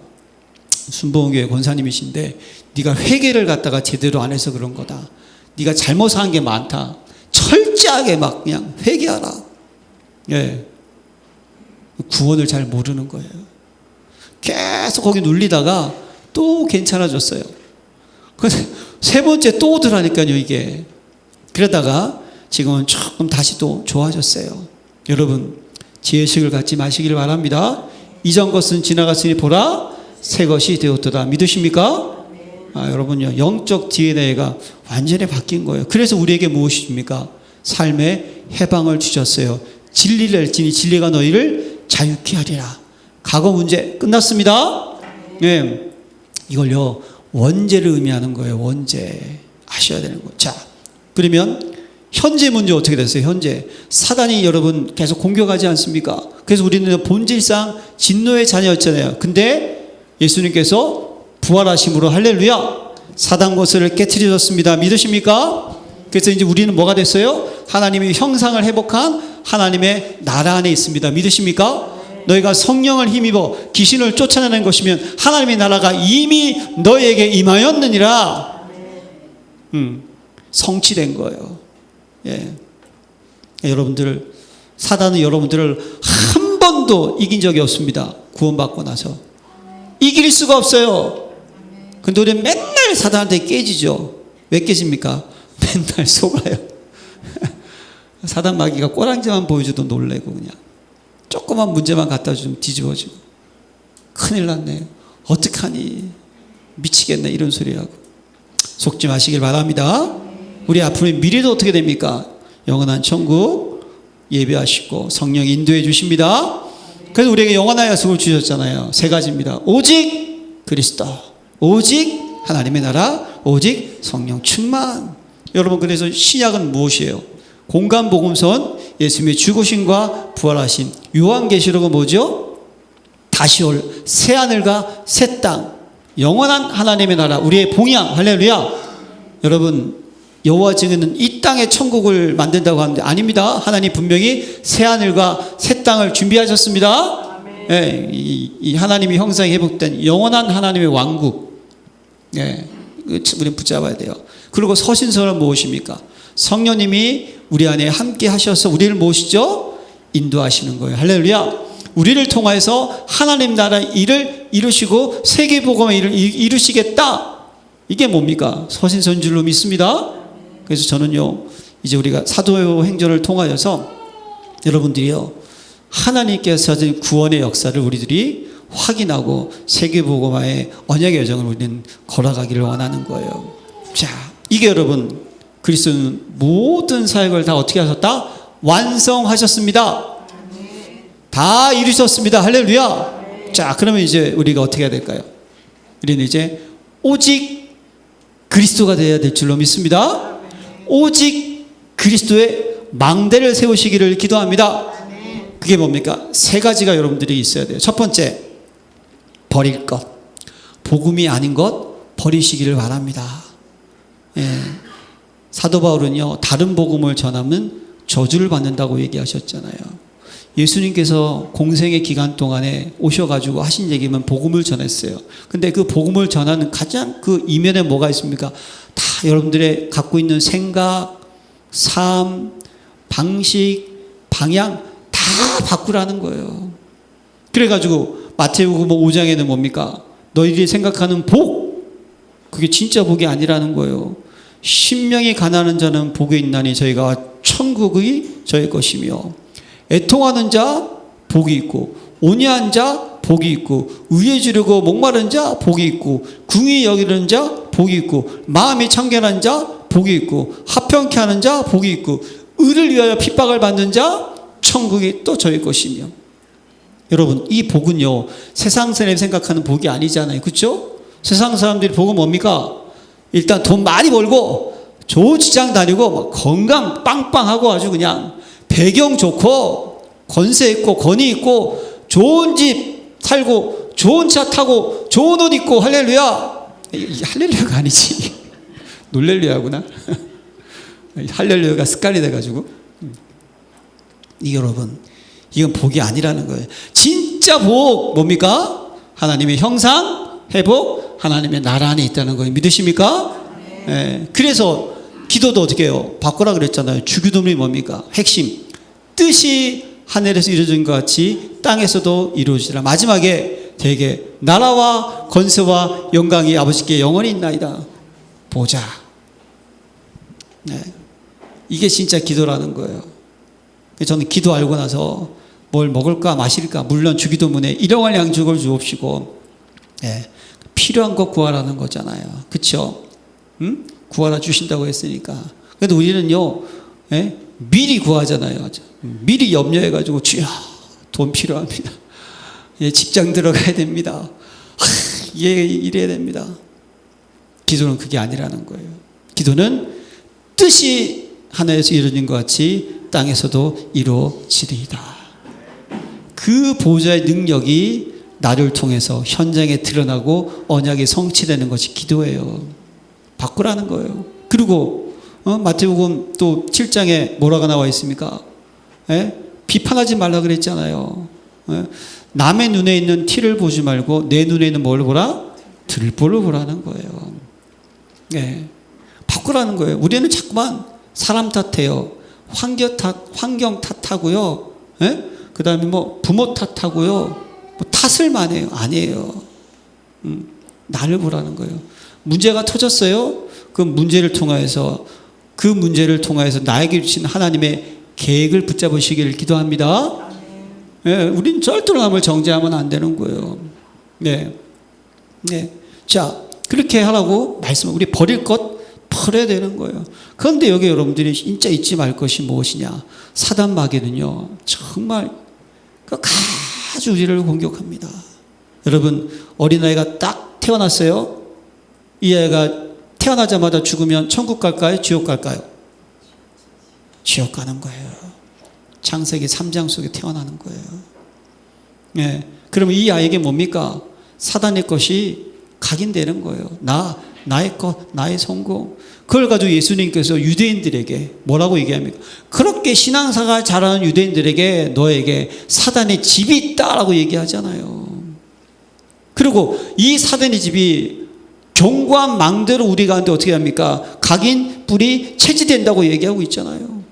순복음교회 권사님이신데 네가 회개를 갖다가 제대로 안 해서 그런 거다. 네가 잘못한 게 많다. 철저하게 막 그냥 회개하라. 구원을 잘 모르는 거예요. 계속 거기 눌리다가 또 괜찮아졌어요. 근데 3번째 또 오더라니까요, 이게. 그러다가 지금은 조금 다시 또 좋아졌어요. 여러분, 지혜식을 갖지 마시길 바랍니다. 이전 것은 지나갔으니 보라, 새 것이 되었도다. 믿으십니까? 여러분요, 영적 DNA가 완전히 바뀐 거예요. 그래서 우리에게 무엇이 줍니까? 삶의 해방을 주셨어요. 진리를 알지니 진리가 너희를 자유케 하리라. 과거 문제 끝났습니다. 이걸요, 원죄를 의미하는 거예요. 원죄. 아셔야 되는 거예요. 자, 그러면 현재 문제 어떻게 됐어요? 현재 사단이 여러분 계속 공격하지 않습니까? 그래서 우리는 본질상 진노의 자녀였잖아요. 근데 예수님께서 부활하심으로 할렐루야, 사단 권세를 깨트려졌습니다. 믿으십니까? 그래서 이제 우리는 뭐가 됐어요? 하나님의 형상을 회복한 하나님의 나라 안에 있습니다. 믿으십니까? 너희가 성령을 힘입어 귀신을 쫓아내는 것이면 하나님의 나라가 이미 너희에게 임하였느니라. 성취된 거예요. 여러분들, 사단은 여러분들을 한 번도 이긴 적이 없습니다. 구원받고 나서 이길 수가 없어요. 근데 우리는 맨날 사단한테 깨지죠. 왜 깨집니까? 맨날 속아요. 사단 마귀가 꼬랑지만 보여줘도 놀래고 그냥 조그만 문제만 갖다 주면 뒤집어지고 큰일 났네, 어떡하니, 미치겠네, 이런 소리하고. 속지 마시길 바랍니다. 우리 앞으로의 미래도 어떻게 됩니까? 영원한 천국 예배하시고 성령 인도해 주십니다. 그래서 우리에게 영원한 약속을 주셨잖아요. 3가지입니다. 오직 그리스도, 오직 하나님의 나라, 오직 성령 충만. 여러분, 그래서 신약은 무엇이에요? 공간복음서는 예수님의 죽으심과 부활하심. 요한계시록은 뭐죠? 다시 올 새하늘과 새 땅, 영원한 하나님의 나라, 우리의 봉양. 할렐루야. 여러분, 여호와 증인은 이 땅에 천국을 만든다고 하는데 아닙니다. 하나님 분명히 새하늘과 새 땅을 준비하셨습니다. 이 하나님의 형상이 회복된 영원한 하나님의 왕국, 우리는 붙잡아야 돼요. 그리고 서신서는 무엇입니까? 성령님이 우리 안에 함께 하셔서 우리를 무엇이죠? 인도하시는 거예요. 할렐루야. 우리를 통해서 하나님 나라 일을 이루시고 세계복음의 일을 이루시겠다. 이게 뭡니까? 서신서인 줄로 믿습니다. 그래서 저는요, 이제 우리가 사도행전을 통하여서 여러분들이요, 하나님께서 하신 구원의 역사를 우리들이 확인하고 세계복음화의 언약의 여정을 우리는 걸어가기를 원하는 거예요. 자, 이게 여러분, 그리스도는 모든 사역을 다 어떻게 하셨다? 완성하셨습니다. 다 이루셨습니다. 할렐루야. 자, 그러면 이제 우리가 어떻게 해야 될까요? 우리는 이제 오직 그리스도가 되어야 될 줄로 믿습니다. 오직 그리스도의 망대를 세우시기를 기도합니다. 그게 뭡니까? 3가지가 여러분들이 있어야 돼요. 첫 번째, 버릴 것. 복음이 아닌 것 버리시기를 바랍니다. 사도 바울은요, 다른 복음을 전하면 저주를 받는다고 얘기하셨잖아요. 예수님께서 공생의 기간 동안에 오셔가지고 하신 얘기면 복음을 전했어요. 근데 그 복음을 전하는 가장 그 이면에 뭐가 있습니까? 다 여러분들의 갖고 있는 생각, 삶, 방식, 방향 다 바꾸라는 거예요. 그래가지고 마태복음 5장에는 뭡니까? 너희들이 생각하는 복, 그게 진짜 복이 아니라는 거예요. 심령이 가난한 자는 복이 있나니 저희가 천국이 저희 것이며, 애통하는 자 복이 있고, 온유한 자 복이 있고, 의에 주려고 목마른 자 복이 있고, 궁히 여기는 자 복이 있고, 마음이 청결한 자 복이 있고, 합평케 하는 자 복이 있고, 의를 위하여 핍박을 받는 자 천국이 또 저희 것이며. 여러분, 이 복은요, 세상 사람이 생각하는 복이 아니잖아요. 그렇죠? 세상 사람들이 복은 뭡니까? 일단 돈 많이 벌고 좋은 직장 다니고 막 건강 빵빵하고 아주 그냥 배경 좋고 권세 있고 권위 있고 좋은 집 살고 좋은 차 타고 좋은 옷 입고. 할렐루야. 할렐루야가 아니지. 놀렐루야구나. 할렐루야가 습관이 돼가지고. 여러분, 이건 복이 아니라는 거예요. 진짜 복 뭡니까? 하나님의 형상, 회복, 하나님의 나라 안에 있다는 거예요. 믿으십니까? 네. 그래서 기도도 어떻게 해요? 바꾸라 그랬잖아요. 주기도문이 뭡니까? 핵심. 뜻이 하늘에서 이루어진 것 같이 땅에서도 이루어지라. 마지막에 되게 나라와 권세와 영광이 아버지께 영원히 있나이다. 보자. 네. 이게 진짜 기도라는 거예요. 저는 기도 알고 나서 뭘 먹을까 마실까, 물론 주기도문에 일용할 양식을 주옵시고, 네. 필요한 거 구하라는 거잖아요. 그렇죠? 응? 구하라 주신다고 했으니까. 그런데 우리는요, 예? 미리 구하잖아요. 미리 염려해가지고, 주야, 돈 필요합니다. 예, 직장 들어가야 됩니다. 예, 이래야 됩니다. 기도는 그게 아니라는 거예요. 기도는 뜻이 하늘에서 이루어진 것 같이 땅에서도 이루어지리이다. 그 보좌의 능력이 나를 통해서 현장에 드러나고 언약이 성취되는 것이 기도예요. 바꾸라는 거예요. 그리고 마태복음 또 7장에 뭐라고 나와 있습니까? 예? 비판하지 말라 그랬잖아요. 예? 남의 눈에 있는 티를 보지 말고 내 눈에 있는 뭘 보라? 들보를 보라는 거예요. 예. 바꾸라는 거예요. 우리는 자꾸만 사람 탓해요. 환경 탓하고요. 예? 그 다음에 뭐 부모 탓하고요. 뭐 탓을만 해요. 아니에요. 나를 보라는 거예요. 문제가 터졌어요. 그 문제를 통하여서 나에게 주신 하나님의 계획을 붙잡으시기를 기도합니다. 예, 우린 절대로 남을 정죄하면 안 되는 거예요. 네. 네. 자, 그렇게 하라고 말씀, 우리 버릴 것 버려야 되는 거예요. 그런데 여기 여러분들이 진짜 잊지 말 것이 무엇이냐. 사단 마귀는요, 정말 아주 우리를 공격합니다. 여러분, 어린아이가 딱 태어났어요. 이 아이가 태어나자마자 죽으면 천국 갈까요? 지옥 갈까요? 지옥 가는 거예요. 창세기 3장 속에 태어나는 거예요. 예. 그러면 이 아이에게 뭡니까? 사단의 것이 각인되는 거예요. 나의 것, 나의 성공. 그걸 가지고 예수님께서 유대인들에게 뭐라고 얘기합니까? 그렇게 신앙사가 잘하는 유대인들에게 너에게 사단의 집이 있다라고 얘기하잖아요. 그리고 이 사단의 집이 견고한 망대로 우리 가운데 어떻게 합니까? 각인, 뿔이 채취된다고 얘기하고 있잖아요.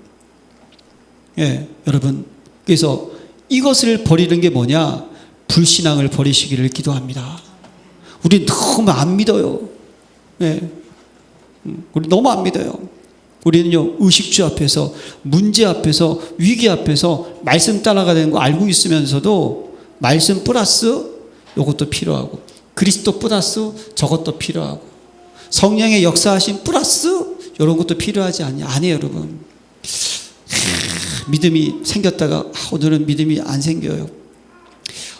예, 여러분. 그래서 이것을 버리는 게 뭐냐? 불신앙을 버리시기를 기도합니다. 우리 너무 안 믿어요. 예. 우리 너무 안 믿어요. 우리는요, 의식주 앞에서, 문제 앞에서, 위기 앞에서 말씀 따라가는 거 알고 있으면서도 말씀 플러스 이것도 필요하고, 그리스도 플러스 저것도 필요하고, 성령의 역사하신 플러스 이런 것도 필요하지 않냐? 아니에요, 여러분. 믿음이 생겼다가 오늘은 믿음이 안 생겨요.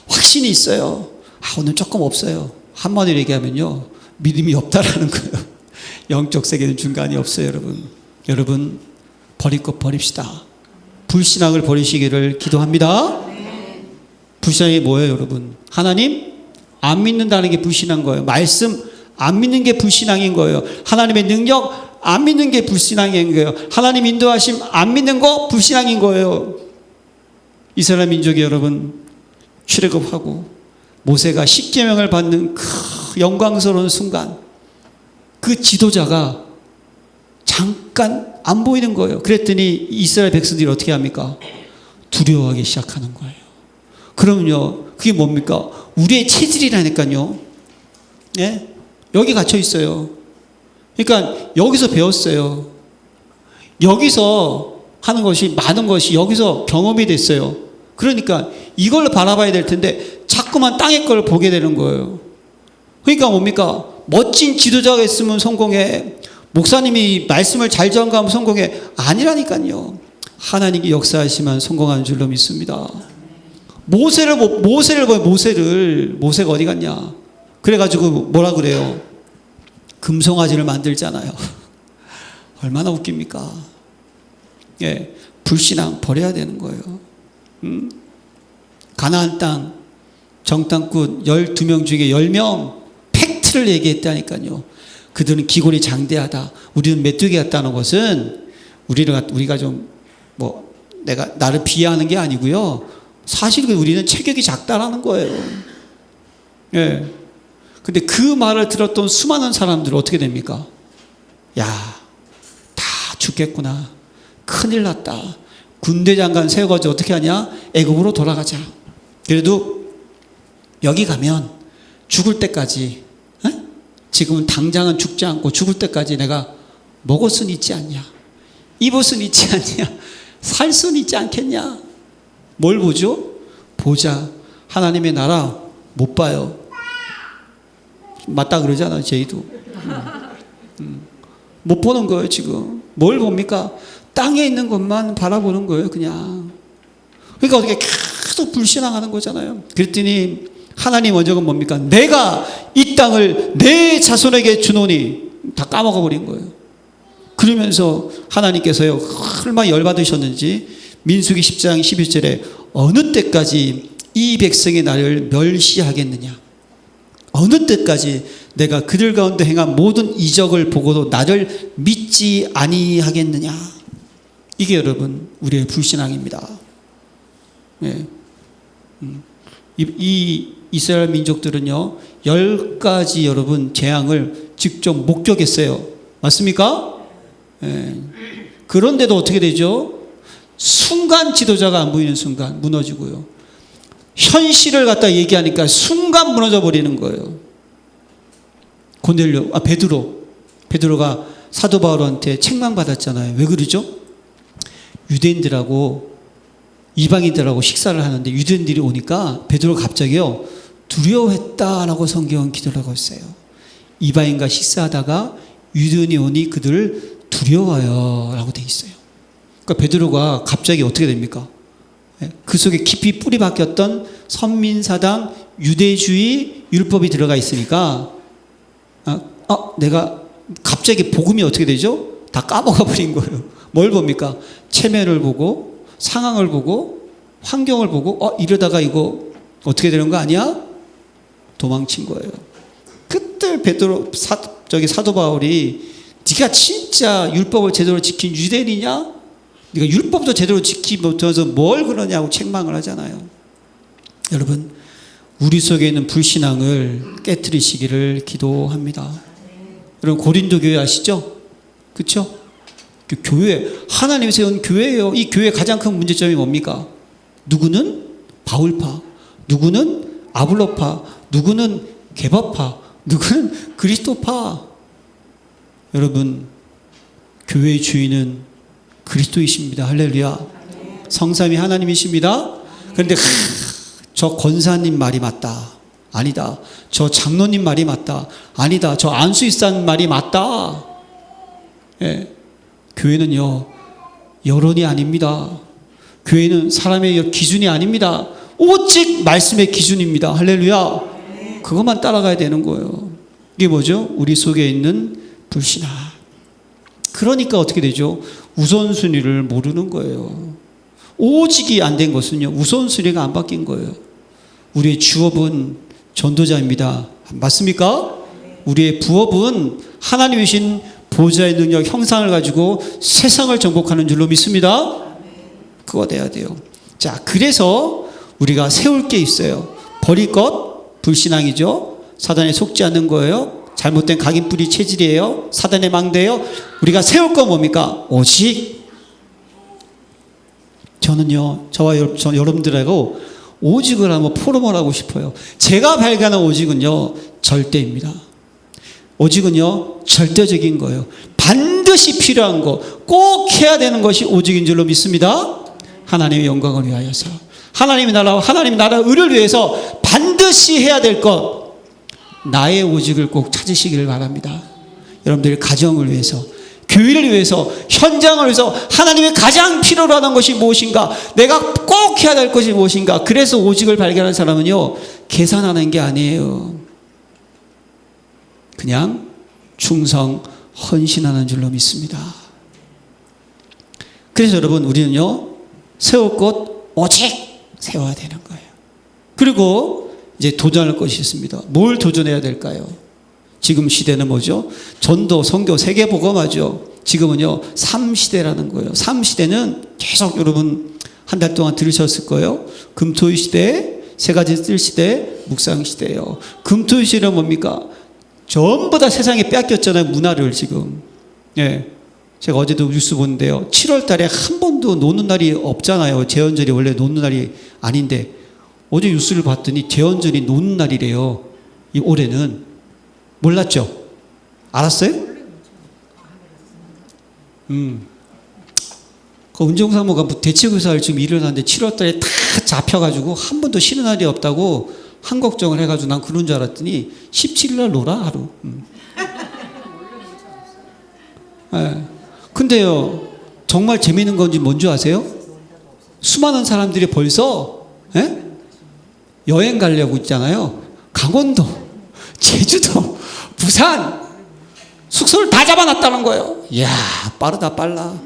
확신이 있어요. 오늘 조금 없어요. 한마디로 얘기하면요, 믿음이 없다라는 거예요. 영적 세계는 중간이 없어요, 여러분. 여러분, 버릴 것 버립시다. 불신앙을 버리시기를 기도합니다. 불신앙이 뭐예요, 여러분? 하나님 안 믿는다는 게 불신한 거예요. 말씀 안 믿는 게 불신앙인 거예요. 하나님의 능력 안 믿는 게 불신앙인 거예요. 하나님 인도하심 안 믿는 거 불신앙인 거예요. 이스라엘 민족이 여러분 출애굽하고 모세가 십계명을 받는 그 영광스러운 순간, 그 지도자가 잠깐 안 보이는 거예요. 그랬더니 이스라엘 백성들이 어떻게 합니까? 두려워하기 시작하는 거예요. 그러면요, 그게 뭡니까? 우리의 체질이라니까요. 예? 여기 갇혀 있어요. 그러니까 여기서 배웠어요. 여기서 하는 것이, 많은 것이 여기서 경험이 됐어요. 그러니까 이걸 바라봐야 될 텐데 자꾸만 땅의 걸 보게 되는 거예요. 그러니까 뭡니까? 멋진 지도자가 있으면 성공해. 목사님이 말씀을 잘 전가하면 성공해. 아니라니까요. 하나님이 역사하시면 성공하는 줄로 믿습니다. 모세가 어디 갔냐? 그래가지고 뭐라 그래요? 금송아지를 만들잖아요. 얼마나 웃깁니까? 예, 불신앙 버려야 되는 거예요. 가나안 땅 정탐꾼 12명 중에 10명 팩트를 얘기했다니까요. 그들은 기골이 장대하다, 우리는 메뚜기 같다는 것은 우리가 좀 내가 나를 비하하는 게 아니고요. 사실 우리는 체격이 작다라는 거예요. 예. 근데 그 말을 들었던 수많은 사람들은 어떻게 됩니까? 야, 다 죽겠구나. 큰일 났다. 군대 장관 세워가지고 어떻게 하냐? 애굽으로 돌아가자. 그래도 여기 가면 죽을 때까지, 지금은 당장은 죽지 않고 죽을 때까지 내가 먹을 수는 있지 않냐? 입을 수는 있지 않냐? 살 수는 있지 않겠냐? 뭘 보죠? 보자. 하나님의 나라 못 봐요. 맞다 그러잖아요, 저희도. 못 보는 거예요, 지금. 뭘 봅니까? 땅에 있는 것만 바라보는 거예요, 그냥. 그러니까 어떻게 계속 불신앙하는 거잖아요. 그랬더니 하나님 원적은 뭡니까? 내가 이 땅을 내 자손에게 주노니, 다 까먹어 버린 거예요. 그러면서 하나님께서요, 얼마나 열받으셨는지 민수기 10장 11절에 어느 때까지 이 백성이 나를 멸시하겠느냐? 어느 때까지 내가 그들 가운데 행한 모든 이적을 보고도 나를 믿지 아니하겠느냐? 이게 여러분 우리의 불신앙입니다. 예. 이 이스라엘 민족들은요 10가지 여러분 재앙을 직접 목격했어요. 맞습니까? 예. 그런데도 어떻게 되죠? 순간 지도자가 안 보이는 순간 무너지고요. 현실을 갖다 얘기하니까 순간 무너져 버리는 거예요. 베드로가 사도 바울한테 책망받았잖아요. 왜 그러죠? 유대인들하고 이방인들하고 식사를 하는데 유대인들이 오니까 베드로가 갑자기요 두려워했다라고 성경은 기도를 하고 있어요. 이방인과 식사하다가 유대인이 오니 그들을 두려워요 라고 돼 있어요. 그러니까 베드로가 갑자기 어떻게 됩니까? 그 속에 깊이 뿌리 박혔던 선민사당 유대주의 율법이 들어가 있으니까 내가 갑자기 복음이 어떻게 되죠? 다 까먹어 버린 거예요. 뭘 봅니까? 체면을 보고 상황을 보고 환경을 보고 이러다가 이거 어떻게 되는 거 아니야? 도망친 거예요. 그때 사도 바울이 네가 진짜 율법을 제대로 지킨 유대인이냐? 네가 율법도 제대로 지키지 못해서 뭘 그러냐고 책망을 하잖아요. 여러분 우리 속에 있는 불신앙을 깨트리시기를 기도합니다. 여러분 고린도 교회 아시죠? 그렇죠? 그 교회 하나님이 세운 교회예요. 이 교회의 가장 큰 문제점이 뭡니까? 누구는 바울파, 누구는 아볼로파, 누구는 게바파, 누구는 그리스도파. 여러분 교회의 주인은 그리스도이십니다. 할렐루야. 성삼위 하나님이십니다. 그런데 저 권사님 말이 맞다. 아니다. 저 장로님 말이 맞다. 아니다. 저 안수이사님 말이 맞다. 예. 교회는요 여론이 아닙니다. 교회는 사람의 기준이 아닙니다. 오직 말씀의 기준입니다. 할렐루야. 그것만 따라가야 되는 거예요. 이게 뭐죠? 우리 속에 있는 불신앙. 그러니까 어떻게 되죠? 우선순위를 모르는 거예요. 오직이 안 된 것은요 우선순위가 안 바뀐 거예요. 우리의 주업은 전도자입니다. 맞습니까? 우리의 부업은 하나님이신 보좌의 능력 형상을 가지고 세상을 정복하는 줄로 믿습니다. 그거 돼야 돼요. 자, 그래서 우리가 세울 게 있어요. 버릴 것, 불신앙이죠. 사단에 속지 않는 거예요. 잘못된 각인뿌리 체질이에요. 사단의 망대예요. 우리가 세울 건 뭡니까? 오직. 저는요, 저 여러분들하고 오직을 한번 포럼을 하고 싶어요. 제가 발견한 오직은요, 절대입니다. 오직은요, 절대적인 거예요. 반드시 필요한 거, 꼭 해야 되는 것이 오직인 줄로 믿습니다. 하나님의 영광을 위하여서, 하나님의 나라와 하나님의 나라 의를 위해서 반드시 해야 될 것, 나의 오직을 꼭 찾으시기를 바랍니다. 여러분들의 가정을 위해서, 교회를 위해서, 현장을 위해서 하나님의 가장 필요로 하는 것이 무엇인가, 내가 꼭 해야 될 것이 무엇인가. 그래서 오직을 발견한 사람은요, 계산하는 게 아니에요. 그냥 충성, 헌신하는 줄로 믿습니다. 그래서 여러분, 우리는요, 세울 것 오직 세워야 되는 거예요. 그리고 이제 도전할 것이 있습니다. 뭘 도전해야 될까요? 지금 시대는 뭐죠? 전도, 선교, 세계복음화죠. 지금은요, 3시대라는 거예요. 3시대는 계속 여러분 한 달 동안 들으셨을 거예요. 금토일 시대, 세 가지 뜰 시대, 묵상 시대예요. 금토일 시대는 뭡니까? 전부 다 세상에 뺏겼잖아요, 문화를 지금. 예. 제가 어제도 뉴스 보는데요. 7월 달에 한 번도 노는 날이 없잖아요. 제헌절이 원래 노는 날이 아닌데, 어제 뉴스를 봤더니 제헌절이 노는 날이래요. 이 올해는. 몰랐죠? 알았어요? 그 운정사모가 대책의사를 지금 일을 하는데 7월 달에 다 잡혀가지고 한 번도 쉬는 날이 없다고 한 걱정을 해가지고 난 그런 줄 알았더니 17일 날 놀아, 하루. 네. 근데요, 정말 재미있는 건지 뭔지 아세요? 수많은 사람들이 벌써 여행 가려고 있잖아요. 강원도, 제주도, 부산 숙소를 다 잡아놨다는 거예요. 이야, 빠르다, 빨라.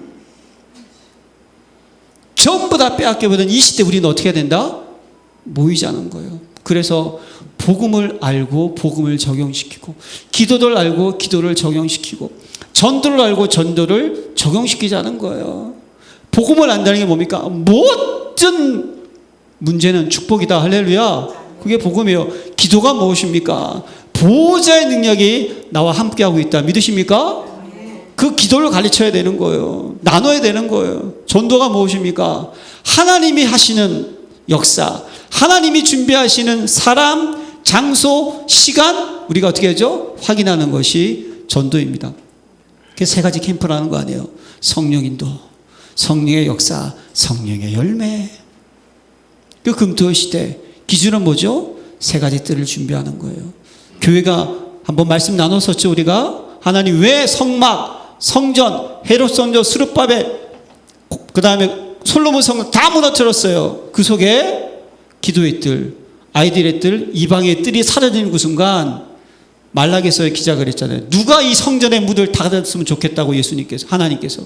전부 다 빼앗겨버린 이 시대 우리는 어떻게 해야 된다? 모이자는 거예요. 그래서 복음을 알고 복음을 적용시키고, 기도를 알고 기도를 적용시키고, 전도를 알고 전도를 적용시키자는 거예요. 복음을 안다는 게 뭡니까? 모든 문제는 축복이다. 할렐루야. 그게 복음이에요. 기도가 무엇입니까? 보호자의 능력이 나와 함께하고 있다. 믿으십니까? 그 기도를 가르쳐야 되는 거예요. 나눠야 되는 거예요. 전도가 무엇입니까? 하나님이 하시는 역사, 하나님이 준비하시는 사람, 장소, 시간, 우리가 어떻게 하죠? 확인하는 것이 전도입니다. 그래서 세 가지 캠프를 하는 거 아니에요. 성령 인도, 성령의 역사, 성령의 열매. 그 금토 시대 기준은 뭐죠? 세 가지 뜰을 준비하는 거예요. 교회가 한번 말씀 나눴었죠. 우리가 하나님 왜 성막, 성전, 헤롯 성전, 스룹바벨, 그 다음에 솔로몬 성전 다 무너뜨렸어요. 그 속에 기도의 뜰, 아이들의 뜰, 이방의 뜰이 사라지는 그 순간 말라기서의 기자가 그랬잖아요. 누가 이 성전의 문을 닫았으면 좋겠다고 예수님께서, 하나님께서.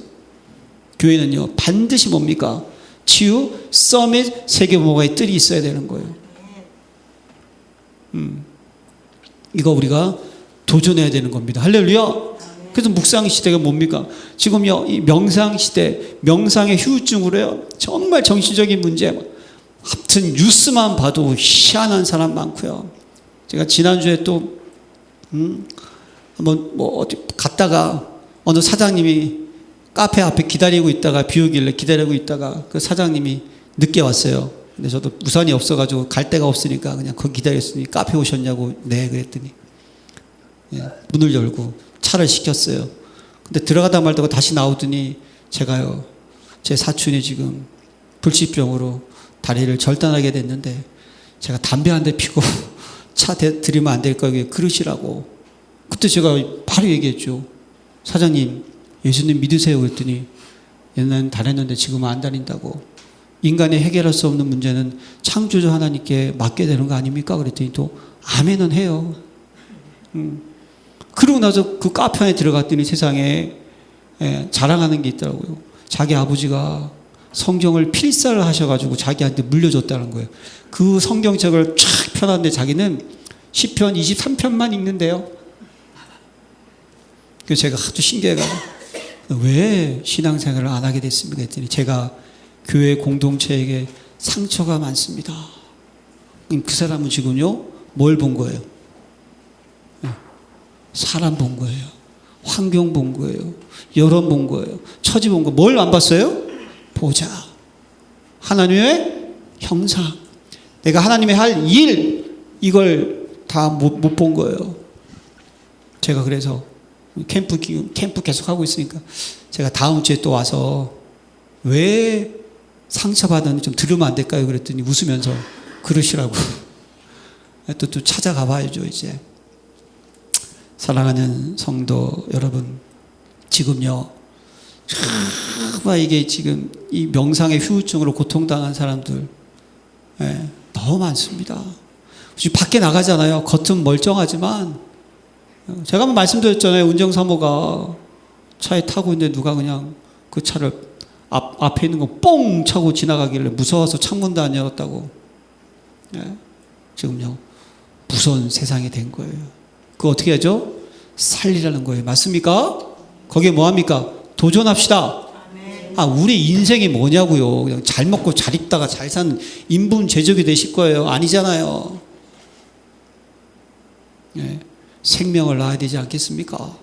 교회는요, 반드시 뭡니까? 치유, 서밋, 세계복음화의 뜰이 있어야 되는 거예요. 이거 우리가 도전해야 되는 겁니다. 할렐루야. 그래서 묵상 시대가 뭡니까? 지금요, 이 명상 시대, 명상의 후유증으로요, 정말 정신적인 문제, 하여튼 뉴스만 봐도 희한한 사람 많고요. 제가 지난주에 또 한번 어디 갔다가 어느 사장님이 카페 앞에 기다리고 있다가, 비 오길래 기다리고 있다가 그 사장님이 늦게 왔어요. 근데 저도 우산이 없어가지고 갈 데가 없으니까 그냥 거기 기다렸으니 카페 오셨냐고, 네, 그랬더니 문을 열고 차를 시켰어요. 근데 들어가다 말다가 다시 나오더니 제가요, 제 사촌이 지금 불치병으로 다리를 절단하게 됐는데 제가 담배 한 대 피고 차 드리면 안 될까요? 그러시라고. 그때 제가 바로 얘기했죠. 사장님, 예수님 믿으세요. 그랬더니 옛날엔 다녔는데 지금은 안 다닌다고. 인간이 해결할 수 없는 문제는 창조주 하나님께 맡게 되는 거 아닙니까? 그랬더니 또 아멘은 해요. 그러고 나서 그 카페 안에 들어갔더니 세상에 자랑하는 게 있더라고요. 자기 아버지가 성경을 필사를 하셔가지고 자기한테 물려줬다는 거예요. 그 성경책을 쫙 펴놨는데 자기는 시편 23편만 읽는데요. 그래서 제가 아주 신기해가지고 왜 신앙생활을 안 하게 됐습니까? 했더니 제가 교회 공동체에게 상처가 많습니다. 그 사람은 지금요, 뭘 본 거예요? 사람 본 거예요. 환경 본 거예요. 여론 본 거예요. 처지 본 거. 뭘 안 봤어요? 보자. 하나님의 형상. 내가 하나님의 할 일, 이걸 다 못 본 거예요. 제가 그래서 캠프 계속 하고 있으니까 제가 다음 주에 또 와서 왜 상처받았는지 좀 들으면 안 될까요? 그랬더니 웃으면서 그러시라고. 또 찾아가 봐야죠, 이제. 사랑하는 성도 여러분, 지금요, 이게 지금 이 명상의 후유증으로 고통당한 사람들, 너무 많습니다. 밖에 나가잖아요. 겉은 멀쩡하지만, 제가 한번 말씀드렸잖아요. 운전사모가 차에 타고 있는데 누가 그냥 그 차를 앞에 있는 거 뽕 차고 지나가길래 무서워서 창문도 안 열었다고. 지금요, 무서운 세상이 된 거예요. 그거 어떻게 하죠? 살리라는 거예요. 맞습니까? 거기에 뭐합니까? 도전합시다. 우리 인생이 뭐냐고요. 그냥 잘 먹고 잘 입다가 잘 사는 인분 제적이 되실 거예요. 아니잖아요. 생명을 낳아야 되지 않겠습니까?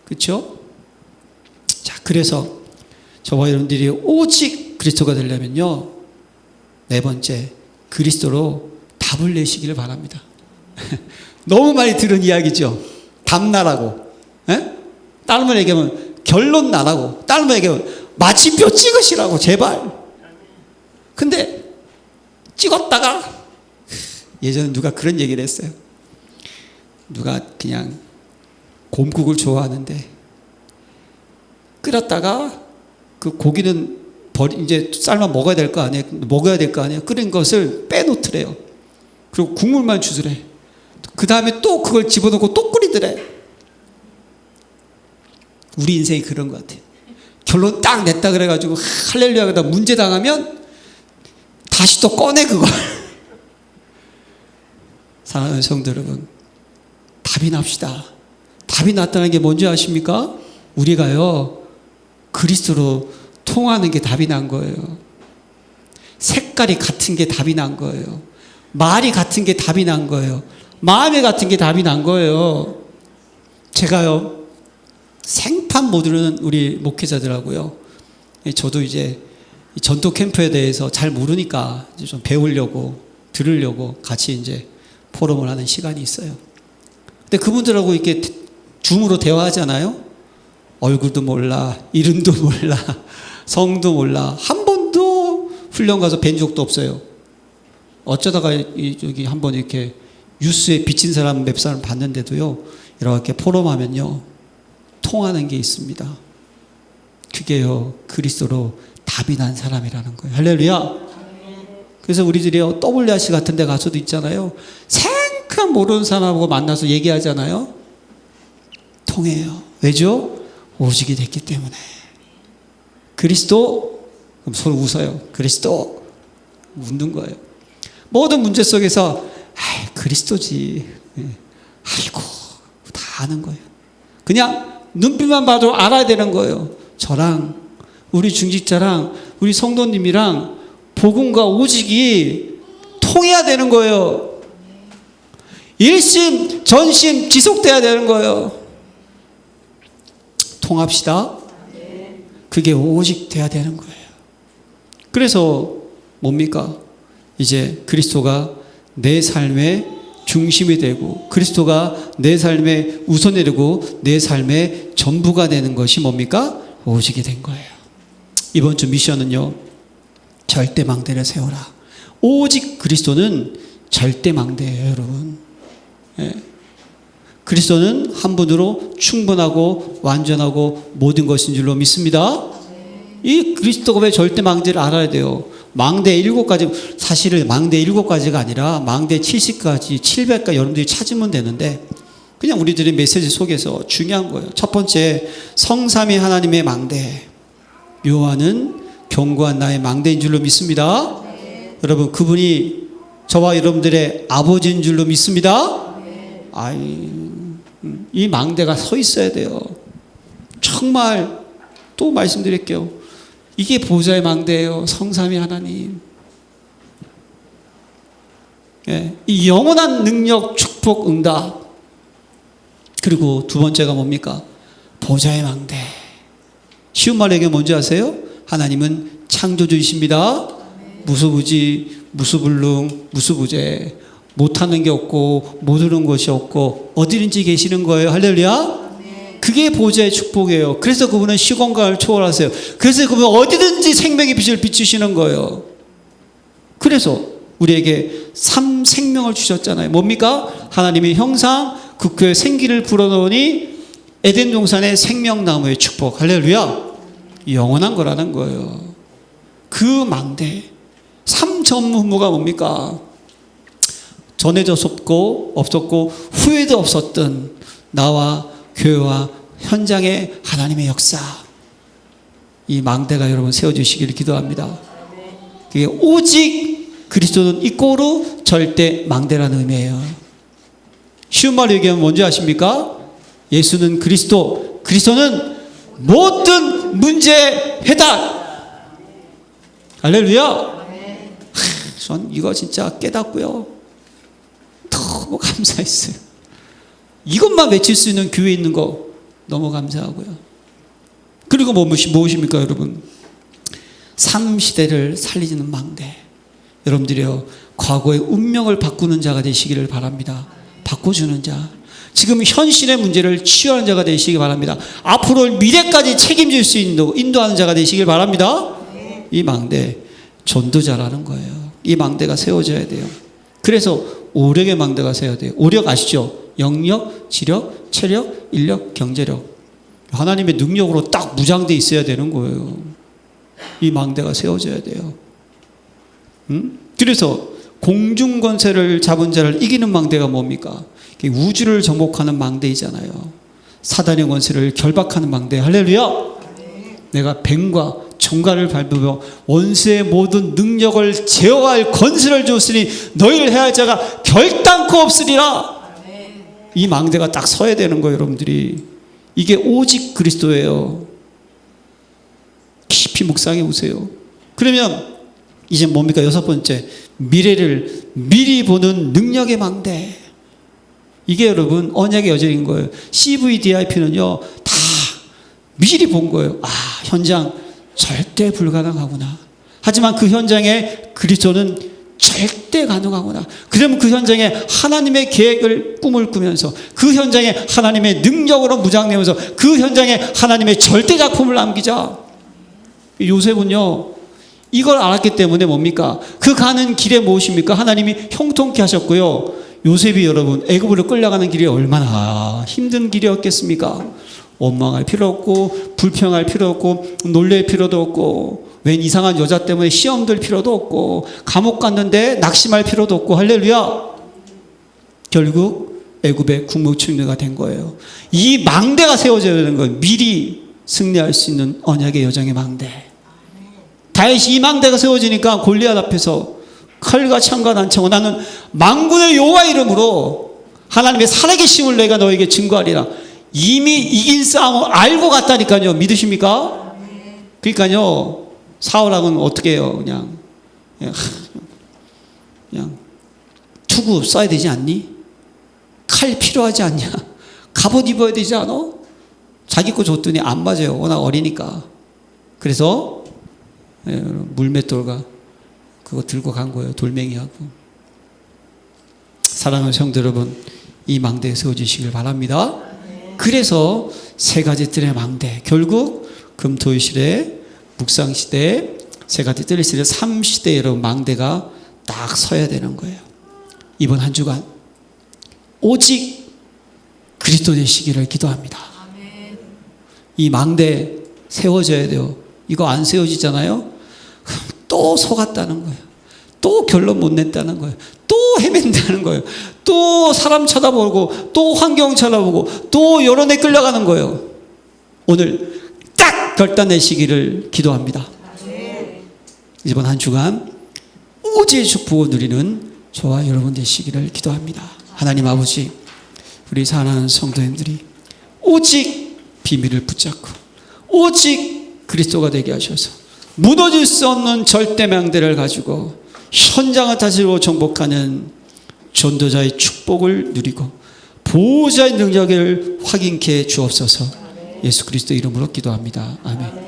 그렇죠? 자, 그래서 저와 여러분들이 오직 그리스도가 되려면요, 네 번째, 그리스도로 답을 내시기를 바랍니다. 너무 많이 들은 이야기죠. 답 나라고. 다른 말 얘기하면 결론 나라고. 다른 말 얘기하면 마침표 찍으시라고, 제발. 근데 찍었다가 예전에 누가 그런 얘기를 했어요. 누가 그냥 곰국을 좋아하는데 끓였다가 그 고기는 이제 삶아 먹어야 될 거 아니에요. 끓인 것을 빼놓더래요. 그리고 국물만 주더래. 그 다음에 또 그걸 집어넣고 또 끓이더래. 우리 인생이 그런 것 같아요. 결론 딱 냈다 그래가지고 할렐루야 그러다 문제 당하면 다시 또 꺼내 그걸. 사랑하는 성도 여러분, 답이 납시다. 답이 났다는 게 뭔지 아십니까? 우리가요, 그리스도로 통하는 게 답이 난 거예요. 색깔이 같은 게 답이 난 거예요. 말이 같은 게 답이 난 거예요. 마음이 같은 게 답이 난 거예요. 제가요, 생판 모르는 우리 목회자들하고요, 저도 이제 전도 캠프에 대해서 잘 모르니까 이제 좀 배우려고, 들으려고 같이 이제 포럼을 하는 시간이 있어요. 근데 그분들하고 이렇게 줌으로 대화하잖아요. 얼굴도 몰라, 이름도 몰라, 성도 몰라. 한 번도 훈련 가서 뵌 적도 없어요. 어쩌다가 여기 한번 이렇게 뉴스에 비친 사람 몇 사람 봤는데도요, 이렇게 포럼하면요, 통하는 게 있습니다. 그게요, 그리스도로 답이 난 사람이라는 거예요. 할렐루야. 그래서 우리들이 WRC 같은 데 가서도 있잖아요. 생각 모르는 사람하고 만나서 얘기하잖아요. 통해요. 왜죠? 오직이 됐기 때문에. 그리스도, 그럼 서로 웃어요. 그리스도. 웃는 거예요. 모든 문제 속에서 그리스도지. 아이고, 다 아는 거예요. 그냥 눈빛만 봐도 알아야 되는 거예요. 저랑 우리 중직자랑 우리 성도님이랑 복음과 오직이 통해야 되는 거예요. 일심 전심 지속돼야 되는 거예요. 통합시다. 그게 오직 돼야 되는 거예요. 그래서 뭡니까? 이제 그리스도가 내 삶의 중심이 되고, 그리스도가 내 삶의 우선이 되고, 내 삶의 전부가 되는 것이 뭡니까? 오직이 된 거예요. 이번 주 미션은요, 절대망대를 세워라. 오직 그리스도는 절대망대예요, 여러분. 그리스도는 한 분으로 충분하고 완전하고 모든 것인 줄로 믿습니다. 이 그리스도가 왜 절대망대를 알아야 돼요? 망대 7가지, 사실은 망대 7가지가 아니라 망대 70가지, 700가지 여러분들이 찾으면 되는데, 그냥 우리들의 메시지 속에서 중요한 거예요. 첫 번째, 성삼위 하나님의 망대. 요한은 견고한 나의 망대인 줄로 믿습니다. 여러분, 그분이 저와 여러분들의 아버지인 줄로 믿습니다. 이 망대가 서 있어야 돼요. 정말 또 말씀드릴게요. 이게 보좌의 망대예요. 성삼위 하나님. 예, 이 영원한 능력, 축복, 응답. 그리고 두 번째가 뭡니까? 보좌의 망대. 쉬운 말로 얘기하면 뭔지 아세요? 하나님은 창조주이십니다. 무소부지, 무소불능, 무소부재. 못하는 게 없고 모르는 것이 없고 어디든지 계시는 거예요. 할렐루야. 그게 보좌의 축복이에요. 그래서 그분은 시공간을 초월하세요. 그래서 그분은 어디든지 생명의 빛을 비추시는 거예요. 그래서 우리에게 생명을 주셨잖아요. 뭡니까? 하나님의 형상 그 교회 생기를 불어넣으니 에덴 동산의 생명나무의 축복. 할렐루야. 영원한 거라는 거예요. 그 망대. 삼전무후무가 뭡니까? 전에도 없었고 후에도 없었던 나와 교회와 현장의 하나님의 역사. 이 망대가 여러분 세워주시기를 기도합니다. 그게 오직 그리스도는 있고로 절대 망대라는 의미예요. 쉬운 말로 얘기하면 뭔지 아십니까? 예수는 그리스도, 그리스도는 모든 문제의 해답. 할렐루야. 전 이거 진짜 깨닫고요. 너무 감사했어요. 이것만 외칠 수 있는 교회에 있는 거 너무 감사하고요. 그리고 무엇입니까 여러분? 삶 시대를 살리는 망대. 여러분들이요, 과거의 운명을 바꾸는 자가 되시기를 바랍니다. 바꿔주는 자. 지금 현실의 문제를 치유하는 자가 되시기 바랍니다. 앞으로 미래까지 책임질 수 있는 인도하는 자가 되시길 바랍니다. 이 망대 전도자라는 거예요. 이 망대가 세워져야 돼요. 그래서 오력의 망대가 세워야 돼요. 오력 아시죠? 영력, 지력, 체력, 인력, 경제력. 하나님의 능력으로 딱 무장돼 있어야 되는 거예요. 이 망대가 세워져야 돼요. 그래서 공중권세를 잡은 자를 이기는 망대가 뭡니까? 우주를 정복하는 망대이잖아요. 사단의 권세를 결박하는 망대. 할렐루야. 내가 뱀과 정갈을 밟으며 원수의 모든 능력을 제어할 권세를 주었으니 너희를 해할 자가 결단코 없으리라. 이 망대가 딱 서야 되는 거예요. 여러분들이. 이게 오직 그리스도예요. 깊이 묵상해 보세요. 그러면 이제 뭡니까? 여섯 번째, 미래를 미리 보는 능력의 망대. 이게 여러분 언약의 여정인 거예요. CVDIP는요 다 미리 본 거예요. 아, 현장 절대 불가능하구나. 하지만 그 현장에 그리스도는 절대 가능하구나. 그러면 그 현장에 하나님의 계획을 꿈을 꾸면서 그 현장에 하나님의 능력으로 무장되면서 그 현장에 하나님의 절대 작품을 남기자. 요셉은요 이걸 알았기 때문에 뭡니까? 그 가는 길에 무엇입니까? 하나님이 형통케 하셨고요. 요셉이 여러분 애굽으로 끌려가는 길이 얼마나 힘든 길이었겠습니까? 원망할 필요 없고 불평할 필요 없고 놀랄 필요도 없고 웬 이상한 여자 때문에 시험 들 필요도 없고 감옥 갔는데 낙심할 필요도 없고. 할렐루야. 결국 애굽의 국무총리가 된 거예요. 이 망대가 세워져야 되는 거예요. 미리 승리할 수 있는 언약의 여정의 망대. 다윗이 이 망대가 세워지니까 골리앗 앞에서 칼과 창과 난창으로 나는 만군의 여호와 이름으로 하나님의 살아계심을 내가 너에게 증거하리라. 이미 이긴 싸움을 알고 갔다니까요. 믿으십니까? 그러니까요 사울왕은 어떻게 해요? 그냥 투구 쏴야 되지 않니? 칼 필요하지 않냐? 갑옷 입어야 되지 않아? 자기 거 줬더니 안 맞아요. 워낙 어리니까. 그래서 물맷돌과 그거 들고 간 거예요. 돌멩이하고. 사랑하는 성도 여러분, 이 망대에 세워주시길 바랍니다. 그래서 세 가지 뜰의 망대, 결국 금토일시대, 묵상시대, 세 가지 뜰의 시대, 3시대에 여러분 망대가 딱 서야 되는 거예요. 이번 한 주간 오직 그리스도 되시기를 기도합니다. 이 망대 세워져야 돼요. 이거 안 세워지잖아요. 또 속았다는 거예요. 또 결론 못 냈다는 거예요. 또 헤맨다는 거예요. 또 사람 쳐다보고 또 환경 쳐다보고 또 여론에 끌려가는 거예요. 오늘 딱 결단 내시기를 기도합니다. 이번 한 주간 오지의 축복을 누리는 저와 여러분 되시기를 기도합니다. 하나님 아버지, 우리 사랑하는 성도님들이 오직 비밀을 붙잡고 오직 그리스도가 되게 하셔서 무너질 수 없는 절대 망대를 가지고 현장을 다스리고 정복하는 전도자의 축복을 누리고 보호자의 능력을 확인케 주옵소서. 예수 그리스도 이름으로 기도합니다. 아멘.